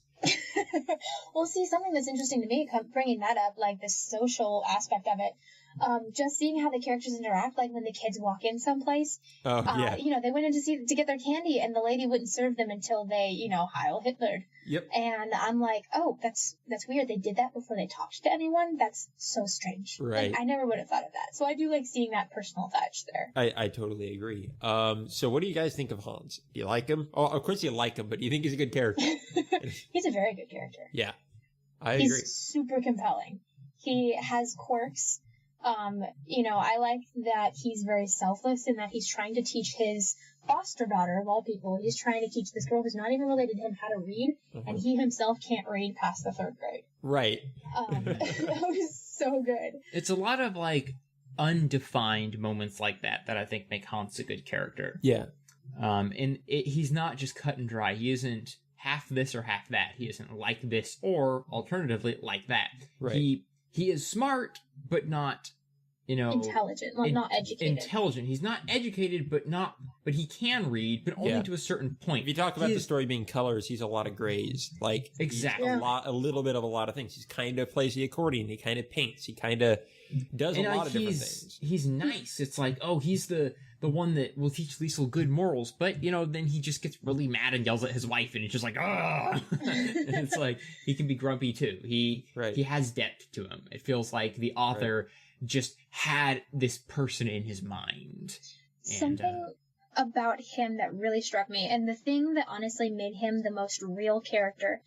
Well, see, something that's interesting to me, bringing that up, like the social aspect of it, just seeing how the characters interact, like when the kids walk in someplace. They went in to get their candy, and the lady wouldn't serve them until they, Heil Hitler. Yep. And I'm like, oh, that's weird. They did that before they talked to anyone? That's so strange. Right. Like, I never would have thought of that. So I do like seeing that personal touch there. I totally agree. So what do you guys think of Hans? Do you like him? Oh, of course you like him, but do you think he's a good character? He's a very good character. Yeah, I agree. He's super compelling. He has quirks. I like that he's very selfless in that he's trying to teach his foster daughter, of all people, he's trying to teach this girl who's not even related to him how to read, and he himself can't read past the 3rd grade. Right. That was so good. It's a lot of, undefined moments like that I think make Hans a good character. Yeah. He's not just cut and dry. He isn't half this or half that. He isn't like this or, alternatively, like that. Right. He is smart, but not, intelligent, not educated. Intelligent. He's not educated, but he can read, but only to a certain point. If you talk about the story being colors, he's a lot of grays. Exactly. A little bit of a lot of things. He kind of plays the accordion. He kind of paints. He kind of does a lot of different things. He's nice. It's like, oh, he's the one that will teach Liesl good morals, but, then he just gets really mad and yells at his wife, and it's just like, ah! And it's like, he can be grumpy, too. He has depth to him. It feels like the author just had this person in his mind. Something about him that really struck me, and the thing that honestly made him the most real character,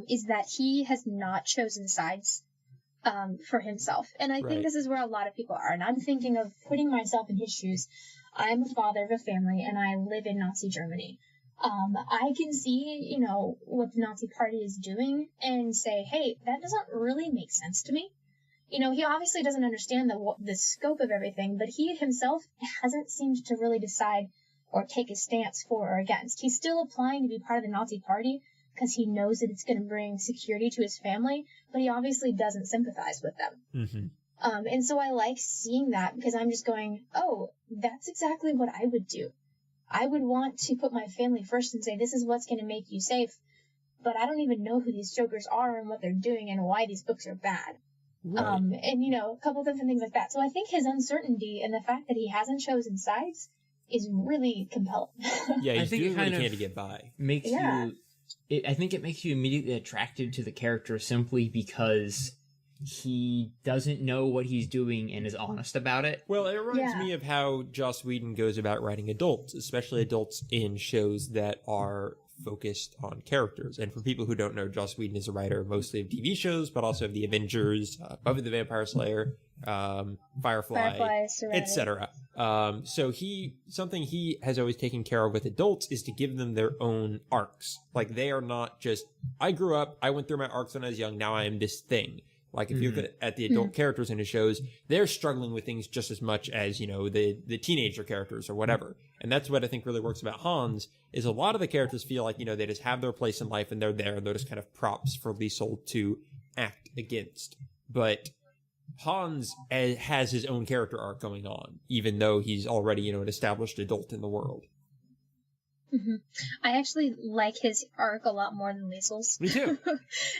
is that he has not chosen sides for himself. And I think this is where a lot of people are, and I'm thinking of putting myself in his shoes. I'm a father of a family, and I live in Nazi Germany. I can see, what the Nazi Party is doing and say, hey, that doesn't really make sense to me. He obviously doesn't understand the scope of everything, but he himself hasn't seemed to really decide or take a stance for or against. He's still applying to be part of the Nazi Party because he knows that it's going to bring security to his family, but he obviously doesn't sympathize with them. Mm-hmm. And so I like seeing that because I'm just going, oh, that's exactly what I would do. I would want to put my family first and say, this is what's going to make you safe, but I don't even know who these jokers are and what they're doing and why these books are bad. Right. A couple different things like that. So I think his uncertainty and the fact that he hasn't chosen sides is really compelling. Yeah, I he's think doing it what he kind can of to get by. makes Yeah. I think it makes you immediately attracted to the character simply because he doesn't know what he's doing and is honest about it. Well, it reminds Yeah. me of how Joss Whedon goes about writing adults, especially adults in shows that are focused on characters. And for people who don't know, Joss Whedon is a writer mostly of TV shows, but also of The Avengers, Buffy the Vampire Slayer, Firefly, Serenity. etc. So something he has always taken care of with adults is to give them their own arcs. Like, they are not just, I grew up, I went through my arcs when I was young, now I am this thing. Like, if you look at the adult characters in his shows, they're struggling with things just as much as, you know, the teenager characters or whatever. And that's what I think really works about Hans, is a lot of the characters feel like, you know, they just have their place in life and they're there and they're just kind of props for Liesel to act against. But Hans has his own character arc going on, even though he's already, you know, an established adult in the world. Mm-hmm. I actually like his arc a lot more than Liesel's. Me too.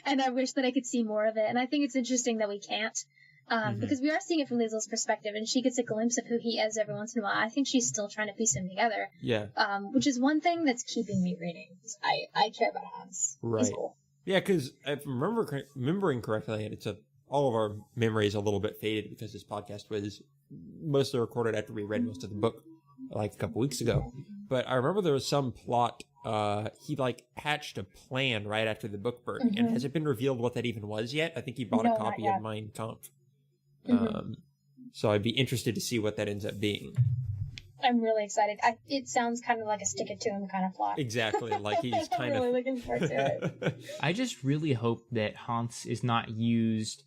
And I wish that I could see more of it. And I think it's interesting that we can't. Because we are seeing it from Liesel's perspective, and she gets a glimpse of who he is every once in a while. I think she's still trying to piece him together. Yeah. Which is one thing that's keeping me reading. I care about Hans. Right. He's cool. Yeah, because if I'm remembering correctly, and all of our memories a little bit faded because this podcast was mostly recorded after we read most of the book like a couple weeks ago. But I remember there was some plot, he like hatched a plan right after the book burning, and has it been revealed what that even was yet? I think he bought a copy of Mein Kampf. So I'd be interested to see what that ends up being. I'm really excited. It sounds kind of like a stick it to him kind of plot. Exactly, like he's I'm kind really of looking forward to it. I just really hope that Hans is not used.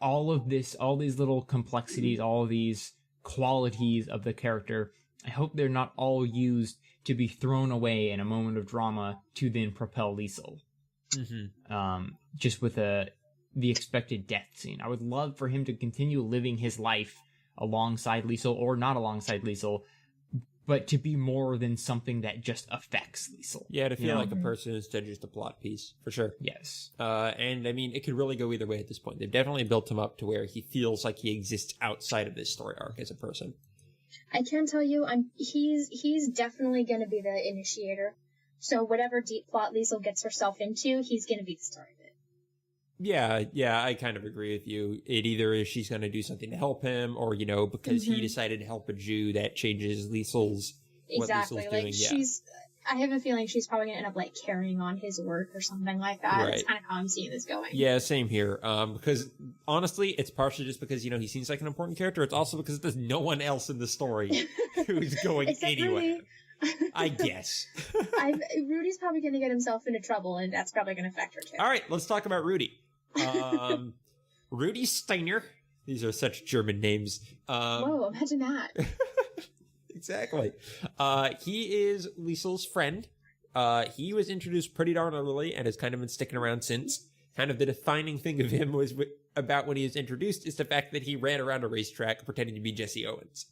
All these little complexities, all these qualities of the character, I hope they're not all used to be thrown away in a moment of drama to then propel Liesel. Just with the expected death scene. I would love for him to continue living his life alongside Liesel, or not alongside Liesel, but to be more than something that just affects Liesel. Yeah, to feel like a person instead of just a plot piece, for sure. Yes. And I mean, it could really go either way at this point. They've definitely built him up to where he feels like he exists outside of this story arc as a person. I can tell you, he's definitely going to be the initiator. So whatever deep plot Liesel gets herself into, he's going to be the star of it. Yeah, I kind of agree with you. It either is she's going to do something to help him, or, you know, because he decided to help a Jew, that changes Liesel's, exactly. what Liesel's Like, doing. she's, I have a feeling she's probably going to end up, like, carrying on his work or something like that. Right. That's kind of how I'm seeing this going. Yeah, same here. Because, honestly, it's partially just because, you know, he seems like an important character. It's also because there's no one else in the story who's going anywhere. I guess. Rudy's probably going to get himself into trouble, and that's probably going to affect her, too. All right, let's talk about Rudy. Rudy Steiner. These are such German names. Whoa, imagine that. Exactly. He is Liesel's friend. He was introduced pretty darn early and has kind of been sticking around since. Kind of the defining thing of him was about when he was introduced is the fact that he ran around a racetrack pretending to be Jesse Owens.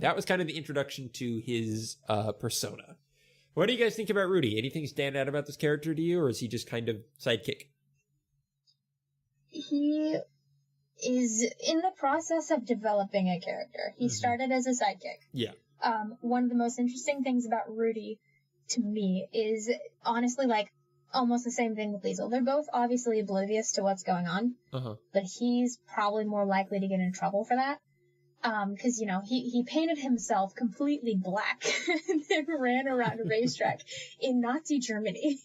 That was kind of the introduction to his persona. What do you guys think about Rudy? Anything stand out about this character to you, or is he just kind of sidekick? He is in the process of developing a character. He started as a sidekick. Yeah. One of the most interesting things about Rudy, to me, is honestly, like, almost the same thing with Liesel. They're both obviously oblivious to what's going on, but he's probably more likely to get in trouble for that. Because, you know, he painted himself completely black and then ran around a racetrack in Nazi Germany.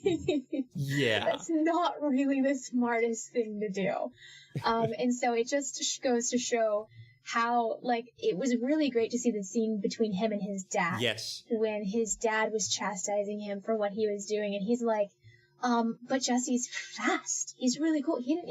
Yeah. That's not really the smartest thing to do. And so it just goes to show how, like, it was really great to see the scene between him and his dad. Yes. When his dad was chastising him for what he was doing, and he's like, but Jesse's fast. He's really cool. He didn't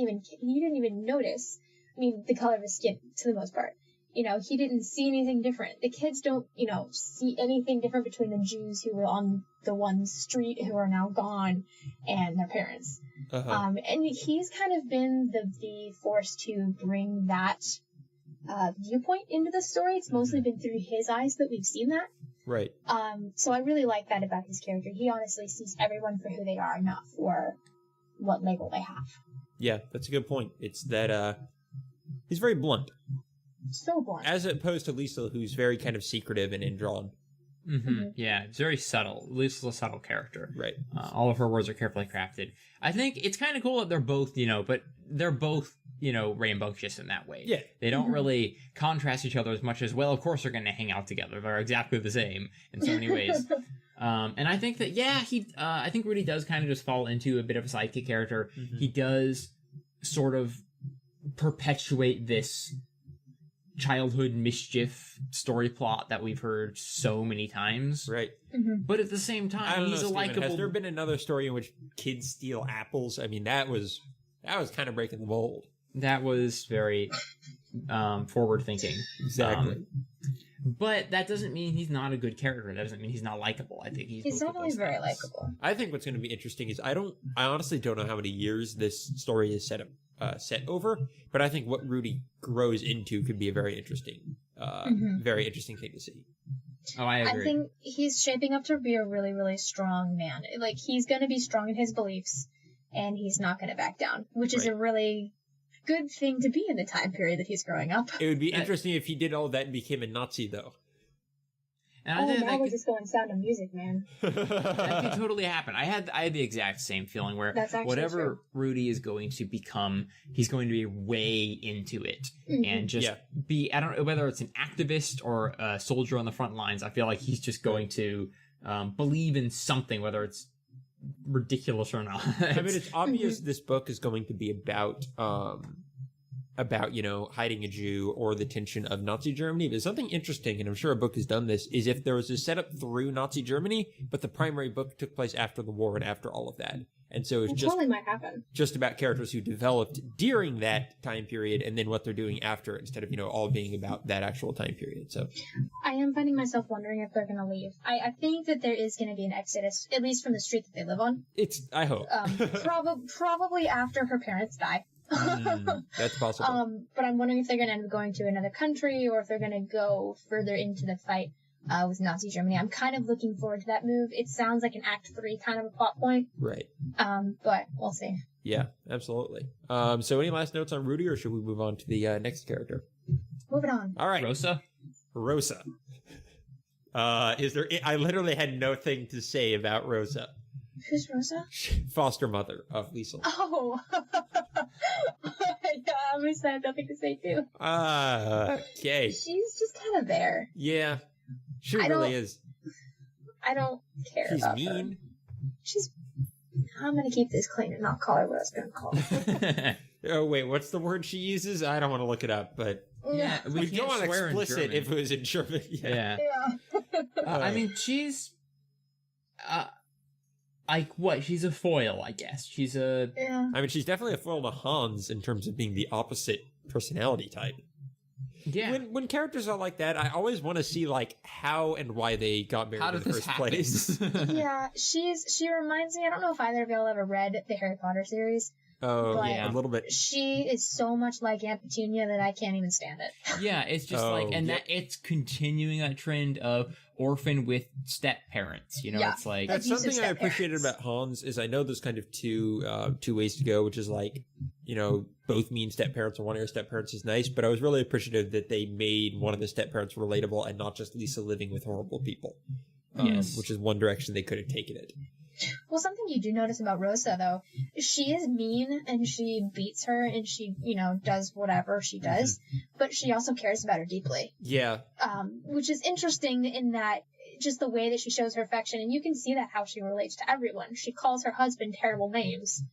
even notice. I mean, the color of his skin, to the most part. You know, he didn't see anything different. The kids don't, you know, see anything different between the Jews who were on the one street who are now gone and their parents. And he's kind of been the force to bring that viewpoint into the story. It's mostly been through his eyes that we've seen that. Right. So I really like that about his character. He honestly sees everyone for who they are, not for what label they have. Yeah, that's a good point. It's that he's very blunt. So blunt. As opposed to Liesel, who's very kind of secretive and indrawn. Yeah, it's very subtle. Lisa's a subtle character. Right. All of her words are carefully crafted. I think it's kind of cool that they're both, but they're both, rambunctious in that way. Yeah. They don't really contrast each other as much as, well, of course they're going to hang out together. They're exactly the same in so many ways. And I think that, I think Rudy does kind of just fall into a bit of a sidekick character. He does sort of perpetuate this childhood mischief story plot that we've heard so many times. Right. But at the same time, he's a likable... Has there been another story in which kids steal apples? I mean, that was kind of breaking the mold. That was very forward thinking. Exactly. But that doesn't mean he's not a good character. That doesn't mean he's not likable. I think he's definitely very likable. I think what's going to be interesting is I honestly don't know how many years this story is set over, but I think what Rudy grows into could be a very interesting thing to see. Oh, I agree. I think he's shaping up to be a really, really strong man. Like, he's going to be strong in his beliefs, and he's not going to back down, which is a really good thing to be in the time period that he's growing up. It would be interesting if he did all that and became a Nazi, though. And now we're just going Sound of Music, man. That could totally happen. I had the exact same feeling where whatever true. Rudy is going to become, he's going to be way into it and just be, I don't know, whether it's an activist or a soldier on the front lines, I feel like he's just going to believe in something, whether it's ridiculous or not. I mean, it's obvious this book is going to be about hiding a Jew or the tension of Nazi Germany. But something interesting, and I'm sure a book has done this, is if there was a setup through Nazi Germany, but the primary book took place after the war and after all of that. And so it's totally might happen. Just about characters who developed during that time period and then what they're doing after it, instead of, all being about that actual time period. So I am finding myself wondering if they're going to leave. I think that there is going to be an exodus, at least from the street that they live on. I hope. Probably after her parents die. That's possible. But I'm wondering if they're going to end up going to another country or if they're going to go further into the fight with Nazi Germany. I'm kind of looking forward to that move. It sounds like an Act 3 kind of a plot point. Right. But we'll see. Yeah, absolutely. So any last notes on Rudy, or should we move on to the next character? Moving on. All right. Rosa. I literally had nothing to say about Rosa. Who's Rosa? Foster mother of Liesl. Oh. Yeah, I'm I have nothing to say too. Okay. She's just kind of there. Yeah. She really is. I don't care She's about mean. her. I'm going to keep this clean and not call her what I was going to call her. Oh, wait, what's the word she uses? I don't want to look it up, but... Yeah, we'd go on explicit if it was in German. Yeah. I mean, she's... she's a foil, I guess. She's a... Yeah. I mean, she's definitely a foil to Hans in terms of being the opposite personality type. Yeah. When characters are like that, I always want to see, how and why they got married in the first place. Yeah, she reminds me, I don't know if either of y'all ever read the Harry Potter series. Oh, yeah. A little bit. She is so much like Aunt Petunia that I can't even stand it. Yeah, it's just that it's continuing that trend of orphan with step parents. It's like... That's something I appreciated about Hans, is I know there's kind of two ways to go, which is both mean step parents or one of your step parents is nice, but I was really appreciative that they made one of the step parents relatable and not just Lisa living with horrible people. Yes. Which is one direction they could have taken it. Well, something you do notice about Rosa, though, she is mean and she beats her and she, does whatever she does, but she also cares about her deeply. Yeah. Which is interesting in that just the way that she shows her affection, and you can see that how she relates to everyone. She calls her husband terrible names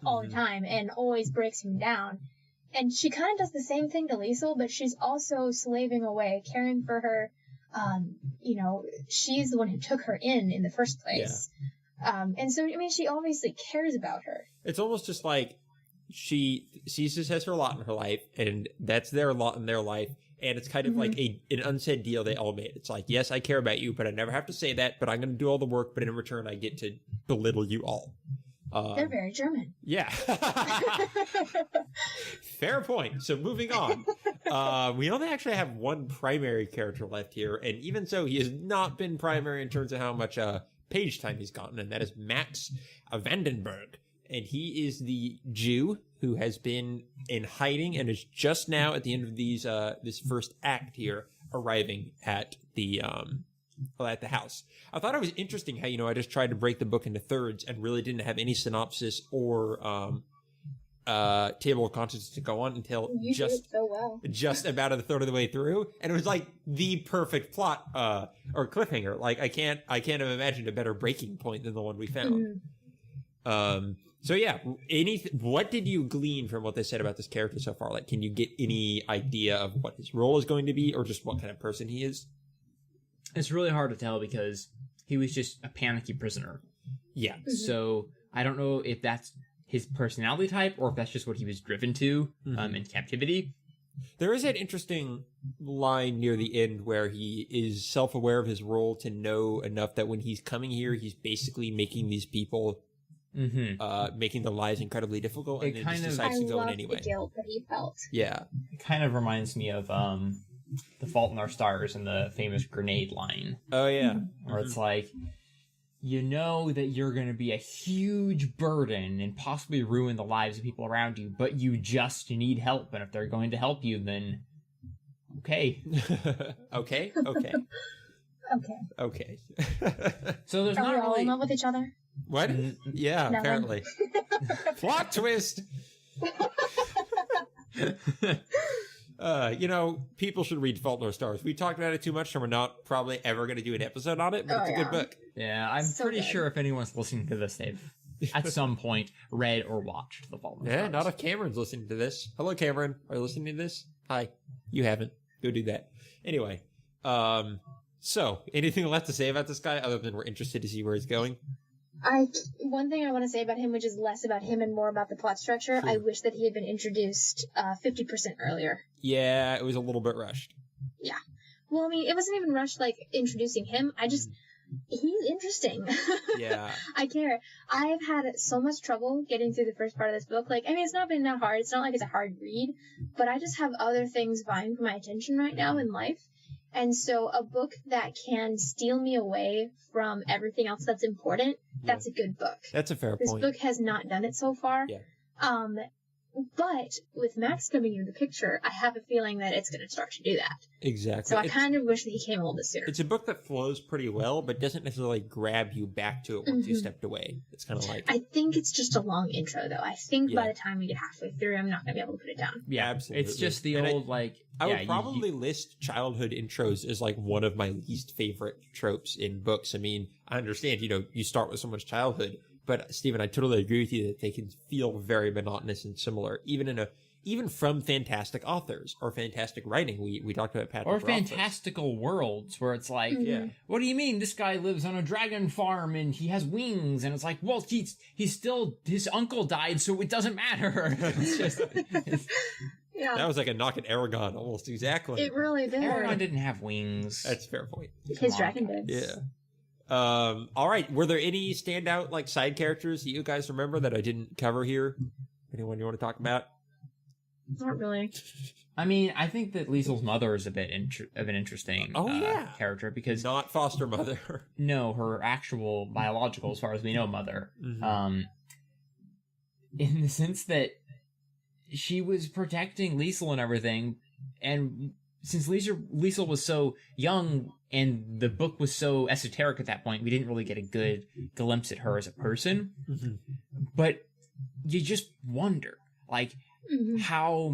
all the time and always breaks him down. And she kind of does the same thing to Liesl, but she's also slaving away, caring for her. She's the one who took her in the first place. Yeah. And so, she obviously cares about her. It's almost just like she sees this as her lot in her life, and that's their lot in their life, and it's kind of like an unsaid deal they all made. It's like, yes, I care about you, but I never have to say that, but I'm going to do all the work, but in return, I get to belittle you all. They're very German. Yeah. Fair point. So moving on. We only actually have one primary character left here, and even so, he has not been primary in terms of how much page time he's gotten, and that is Max Vandenberg. And he is the Jew who has been in hiding and is just now at the end of this first act here arriving at the at the house. I thought it was interesting how, I just tried to break the book into thirds and really didn't have any synopsis or table of contents to go on until You did it so well. just about a third of the way through, and it was like the perfect plot or cliffhanger. Like I can't have imagined a better breaking point than the one we found. So yeah, what did you glean from what they said about this character so far? Like, can you get any idea of what his role is going to be, or just what kind of person he is? It's really hard to tell because he was just a panicky prisoner. Yeah. So I don't know if that's his personality type or if that's just what he was driven to in captivity. There is that interesting line near the end where he is self-aware of his role to know enough that when he's coming here, he's basically making these people, making their lives incredibly difficult, and then just decides to go in anyway. The guilt that he felt. Yeah. It kind of reminds me of The Fault in Our Stars and the famous grenade line. Oh, yeah. Where it's like, you know that you're going to be a huge burden and possibly ruin the lives of people around you, but you just need help. And if they're going to help you, then okay. Okay. So there's Are not we all really... in love with each other? What? Yeah, No. apparently. Plot twist! People should read Fault in Our Stars. We talked about it too much, so we're not probably ever going to do an episode on it, but it's a good book. Yeah, I'm So pretty good. sure if anyone's listening to this, they've at some point read or watched The Fault in Our Yeah, Stars. not if Cameron's listening to this. Hello, Cameron. Are you listening to this? Hi. You haven't. Go do that. Anyway, so anything left to say about this guy other than we're interested to see where he's going? One thing I want to say about him, which is less about him and more about the plot structure, Sure. I wish that he had been introduced 50% earlier. Yeah, it was a little bit rushed. Yeah. Well, I mean, it wasn't even rushed, like, introducing him. He's interesting. Yeah. I care. I've had so much trouble getting through the first part of this book. Like, I mean, it's not been that hard. It's not like it's a hard read, but I just have other things vying for my attention right now in life. And so a book that can steal me away from everything else that's important, that's a good book. That's a fair This point. book has not done it so far. Yeah. But with Max coming into the picture, I have a feeling that it's going to start to do that. Exactly. So I kind of wish that he came a little bit sooner. It's a book that flows pretty well, but doesn't necessarily grab you back to it once you stepped away. It's kind of like... I think it's just a long intro, though. I think Yeah. by the time we get halfway through, I'm not going to be able to put it down. Yeah, Absolutely. it's just the And old, I would probably list childhood intros as like one of my least favorite tropes in books. I mean, I understand, you start with someone's childhood, but Stephen, I totally agree with you that they can feel very monotonous and similar, even from fantastic authors or fantastic writing. We talked about Patrick or Rothfuss. fantastical worlds where it's like, Yeah. what do you mean this guy lives on a dragon farm and he has wings? And it's like, well, he's still, his uncle died, so it doesn't matter. It's just, Yeah. That was like a knock at Aragon, almost exactly. It really did. Aragon didn't have wings. That's a fair point. His dragon did. Yeah. All right. Were there any standout like side characters that you guys remember that I didn't cover here? Anyone you want to talk about? Not really. I mean, I think that Liesel's mother is a bit of an interesting character because Not foster mother. no, her actual biological, as far as we know, mother, in the sense that she was protecting Liesel and everything, and since Liesel was so young and the book was so esoteric at that point, we didn't really get a good glimpse at her as a person. But you just wonder, like, how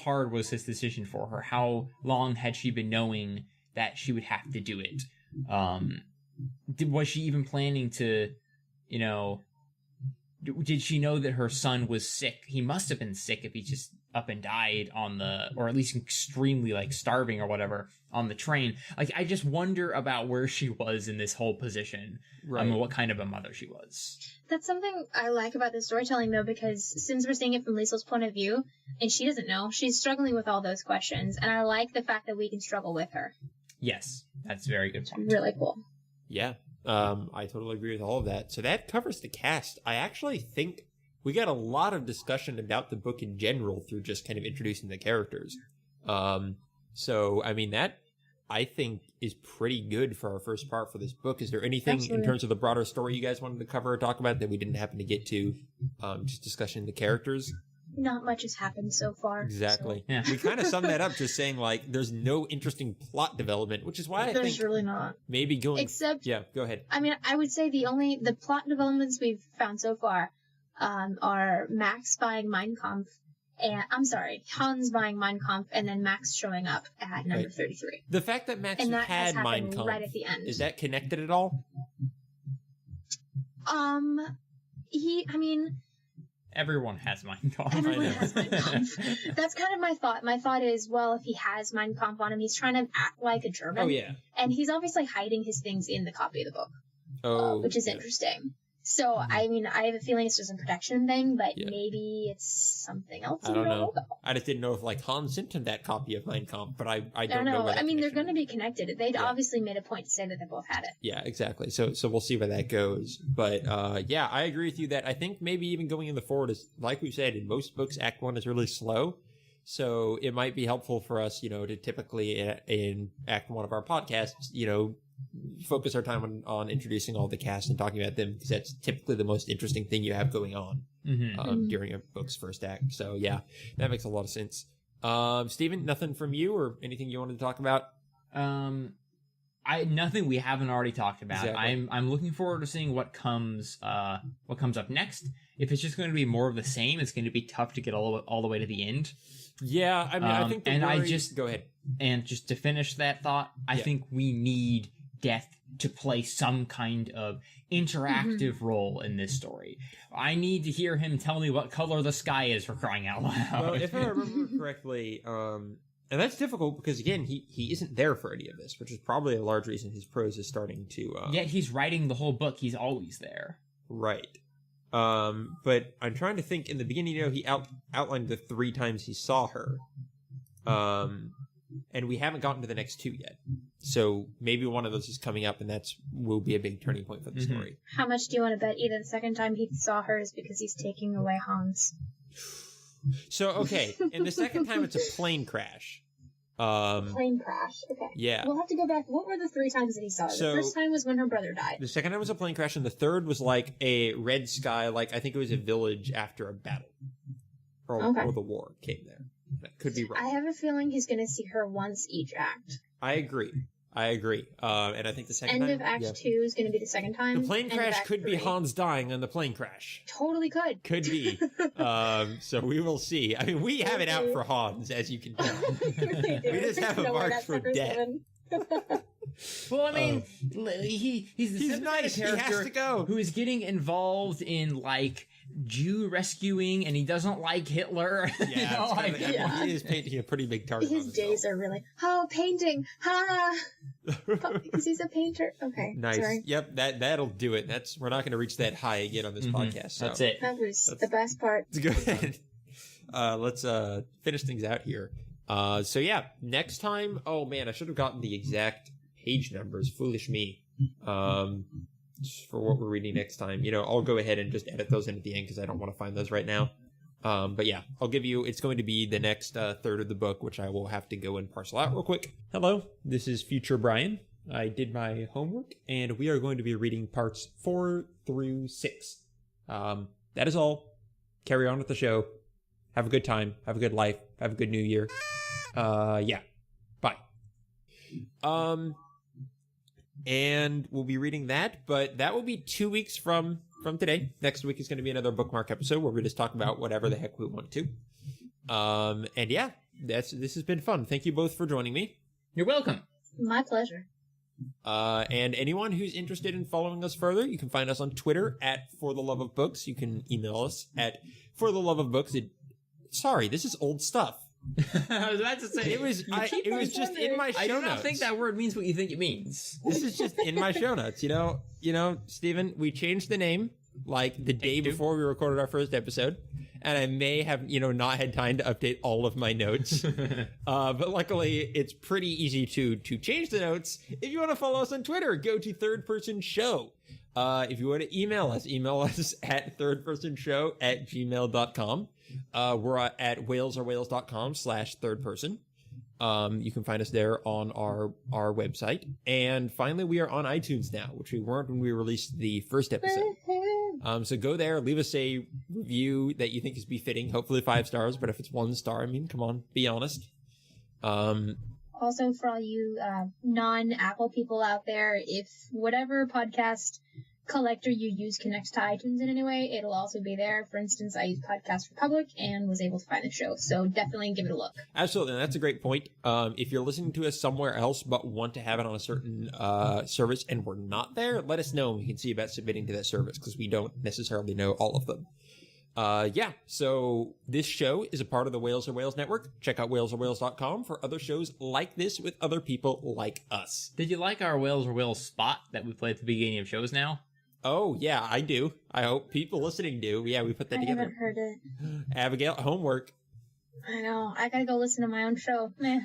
hard was this decision for her? How long had she been knowing that she would have to do it? Was she even planning to, did she know that her son was sick? He must have been sick if he just up and died or at least extremely like starving or whatever on the train. Like, I just wonder about where she was in this whole position. Right. I mean, what kind of a mother she was. That's something I like about the storytelling, though, because since we're seeing it from Liesel's point of view, and she doesn't know, she's struggling with all those questions, and I like the fact that we can struggle with her. Yes, that's a very good point. Really cool. Yeah. I totally agree with all of that. So that covers the cast. I actually think we got a lot of discussion about the book in general through just kind of introducing the characters. So, I mean, that I think is pretty good for our first part for this book. Is there anything in terms of the broader story you guys wanted to cover or talk about that we didn't happen to get to? Just discussing the characters? not much has happened so far. Exactly. So. Yeah. We kind of sum that up just saying, like, there's no interesting plot development, which is why I There's think really not. maybe going... Except, Yeah, go ahead. I mean, I would say the plot developments we've found so far are Max buying Mein Kampf, and Hans buying Mein Kampf, and then Max showing up at number 33. The fact that Max And that had has Mein happened Kampf, right at the end. is that connected at all? Everyone has Mein Kampf. Everyone has Mein Kampf. That's kind of my thought. My thought is, well, if he has Mein Kampf on him, he's trying to act like a German. Oh, yeah. And he's obviously hiding his things in the copy of the book, which is interesting. So, I mean, I have a feeling it's just a protection thing, but maybe it's something else. I don't know. I just didn't know if, like, Hans sent him that copy of Mein Kampf, but I don't know. I mean, they're going to be connected. They'd obviously made a point to say that they both had it. Yeah, exactly. So we'll see where that goes. But, yeah, I agree with you that I think maybe even going in the forward is, like we said, in most books, Act 1 is really slow. So it might be helpful for us, to typically in Act 1 of our podcast, focus our time on introducing all the cast and talking about them, because that's typically the most interesting thing you have going on during a book's first act. So yeah, that makes a lot of sense. Steven, nothing from you or anything you wanted to talk about? Nothing we haven't already talked about. Exactly. I'm looking forward to seeing what comes up next. If it's just going to be more of the same, it's going to be tough to get all the way to the end. Yeah, I mean, I think go ahead. And just to finish that thought, I think we need Death to play some kind of interactive role in this story. I need to hear him tell me what color the sky is, for crying out loud. Well, if I remember correctly, and that's difficult because, again, he isn't there for any of this, which is probably a large reason his prose is starting to... Yet he's writing the whole book. He's always there. Right. But I'm trying to think, in the beginning, he outlined the 3 times he saw her. And we haven't gotten to the next 2 yet. So maybe one of those is coming up, and will be a big turning point for the story. How much do you want to bet either the second time he saw her is because he's taking away Hans? So, okay, and the second time it's a plane crash. Plane crash, okay. Yeah. We'll have to go back. What were the 3 times that he saw her? So, the first time was when her brother died. The second time was a plane crash, and the third was like a red sky, like I think it was a village after a battle. Or the war came there. That could be right. I have a feeling he's going to see her once each act. I agree. And I think the second End of Act 2 is going to be the second time. The plane crash could be Hans dying on the plane crash. Totally could. Could be. So we will see. I mean, we have it out for Hans, as you can tell. We just have a mark for death. Well, I mean, he's nice. He has to go. Who is getting involved in, like, Jew rescuing, and he doesn't like Hitler. Yeah, he is painting a pretty big target. His days are really painting. Because he's a painter. Okay, nice. Sorry. Yep, that'll do it. We're not going to reach that high again on this podcast. So. That's it. That was the best part. Go ahead. Let's finish things out here. So yeah, next time. Oh man, I should have gotten the exact page numbers. Foolish me. For what we're reading next time, I'll go ahead and just edit those in at the end because I don't want to find those right now. But yeah, I'll give you, it's going to be the next third of the book, which I will have to go and parcel out real quick. Hello, this is future Bryan. I did my homework, and we are going to be reading parts 4 through 6. That is all. Carry on with the show. Have a good time. Have a good life. Have a good new year. Yeah. Bye. And we'll be reading that, but that will be 2 weeks from today. Next week is going to be another bookmark episode where we just talk about whatever the heck we want to. And yeah, this has been fun. Thank you both for joining me. You're welcome. My pleasure. And anyone who's interested in following us further, you can find us on Twitter at For the Love of Books. You can email us at For the Love of Books. Sorry, this is old stuff. I was about to say it was just in my show notes. I don't think that word means what you think it means. This is just in my show notes. Steven, we changed the name like the day before we recorded our first episode, and I may have not had time to update all of my notes. But luckily, it's pretty easy to change the notes. If you want to follow us on Twitter, go to Third Person Show. If you want to email us at thirdpersonshow@gmail.com. We're at whalesorwhales.com/thirdperson. You can find us there on our website. And finally, we are on iTunes now, which we weren't when we released the first episode. So go there, leave us a review that you think is befitting, hopefully 5 stars, but if it's 1 star, I mean, come on, be honest. Also, for all you non-Apple people out there, if whatever podcast collector you use connects to iTunes in any way, it'll also be there. For instance, I use Podcast Republic and was able to find the show, so definitely give it a look. Absolutely, and that's a great point. If you're listening to us somewhere else but want to have it on a certain service and we're not there, let us know and we can see about submitting to that service, because we don't necessarily know all of them. So this show is a part of the Whales Are Whales network. Check out whalesorewhales.com for other shows like this with other people like us. Did you like our Whales Are Whales spot that we play at the beginning of shows now? Oh, yeah, I do. I hope people listening do. Yeah, we put that together. I haven't heard it. Abigail, homework. I know. I gotta go listen to my own show. Meh.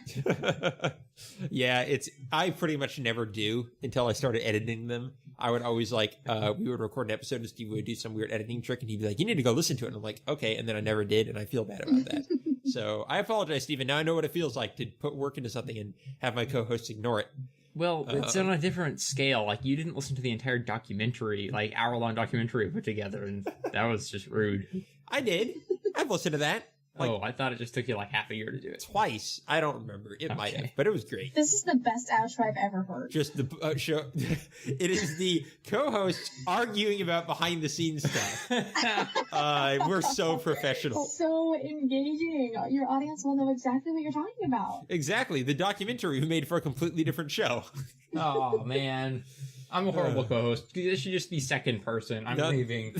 Yeah, I pretty much never do until I started editing them. I would always we would record an episode and Steve would do some weird editing trick and he'd be like, you need to go listen to it. And I'm like, okay. And then I never did. And I feel bad about that. So I apologize, Steven. Now I know what it feels like to put work into something and have my co-hosts ignore it. Well, it's on a different scale. Like, you didn't listen to the entire documentary, like, hour-long documentary we put together, and that was just rude. I did. I've listened to that. I thought it just took you, like, half a year to do it. Twice. I don't remember. It might have, but it was great. This is the best outro I've ever heard. Just the show. It is the co-hosts arguing about behind-the-scenes stuff. We're so professional. So engaging. Your audience will know exactly what you're talking about. Exactly. The documentary we made for a completely different show. Oh, man. I'm a horrible co-host. This should just be second person. I'm leaving.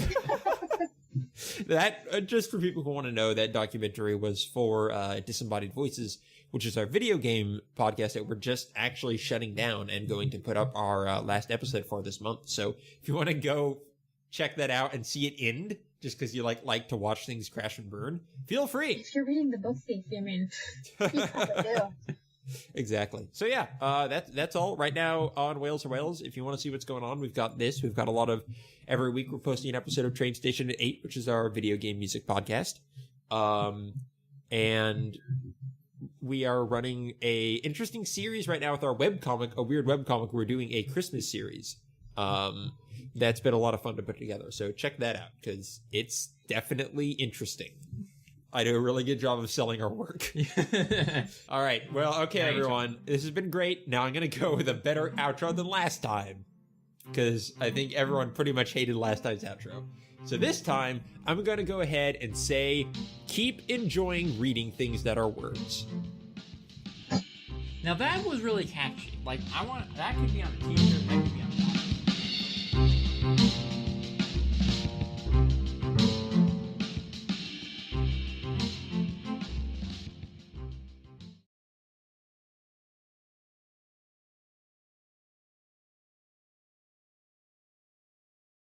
That, just for people who want to know, that documentary was for Disembodied Voices, which is our video game podcast that we're just actually shutting down and going to put up our last episode for this month. So if you want to go check that out and see it end, just because you like to watch things crash and burn, feel free. If you're reading the book thief, I mean, you probably do. Exactly. So yeah, that's all right now on Whales Are Whales. If you want to see what's going on, we've got a lot of, every week we're posting an episode of Train Station at 8, which is our video game music podcast. And we are running a interesting series right now with our webcomic, a weird webcomic. We're doing a Christmas series. That's been a lot of fun to put together. So check that out, because it's definitely interesting. I do a really good job of selling our work. All right. Well, okay, everyone. This has been great. Now I'm going to go with a better outro than last time, because I think everyone pretty much hated last time's outro. So this time, I'm going to go ahead and say, keep enjoying reading things that are words. Now that was really catchy. Like, that could be on a t-shirt.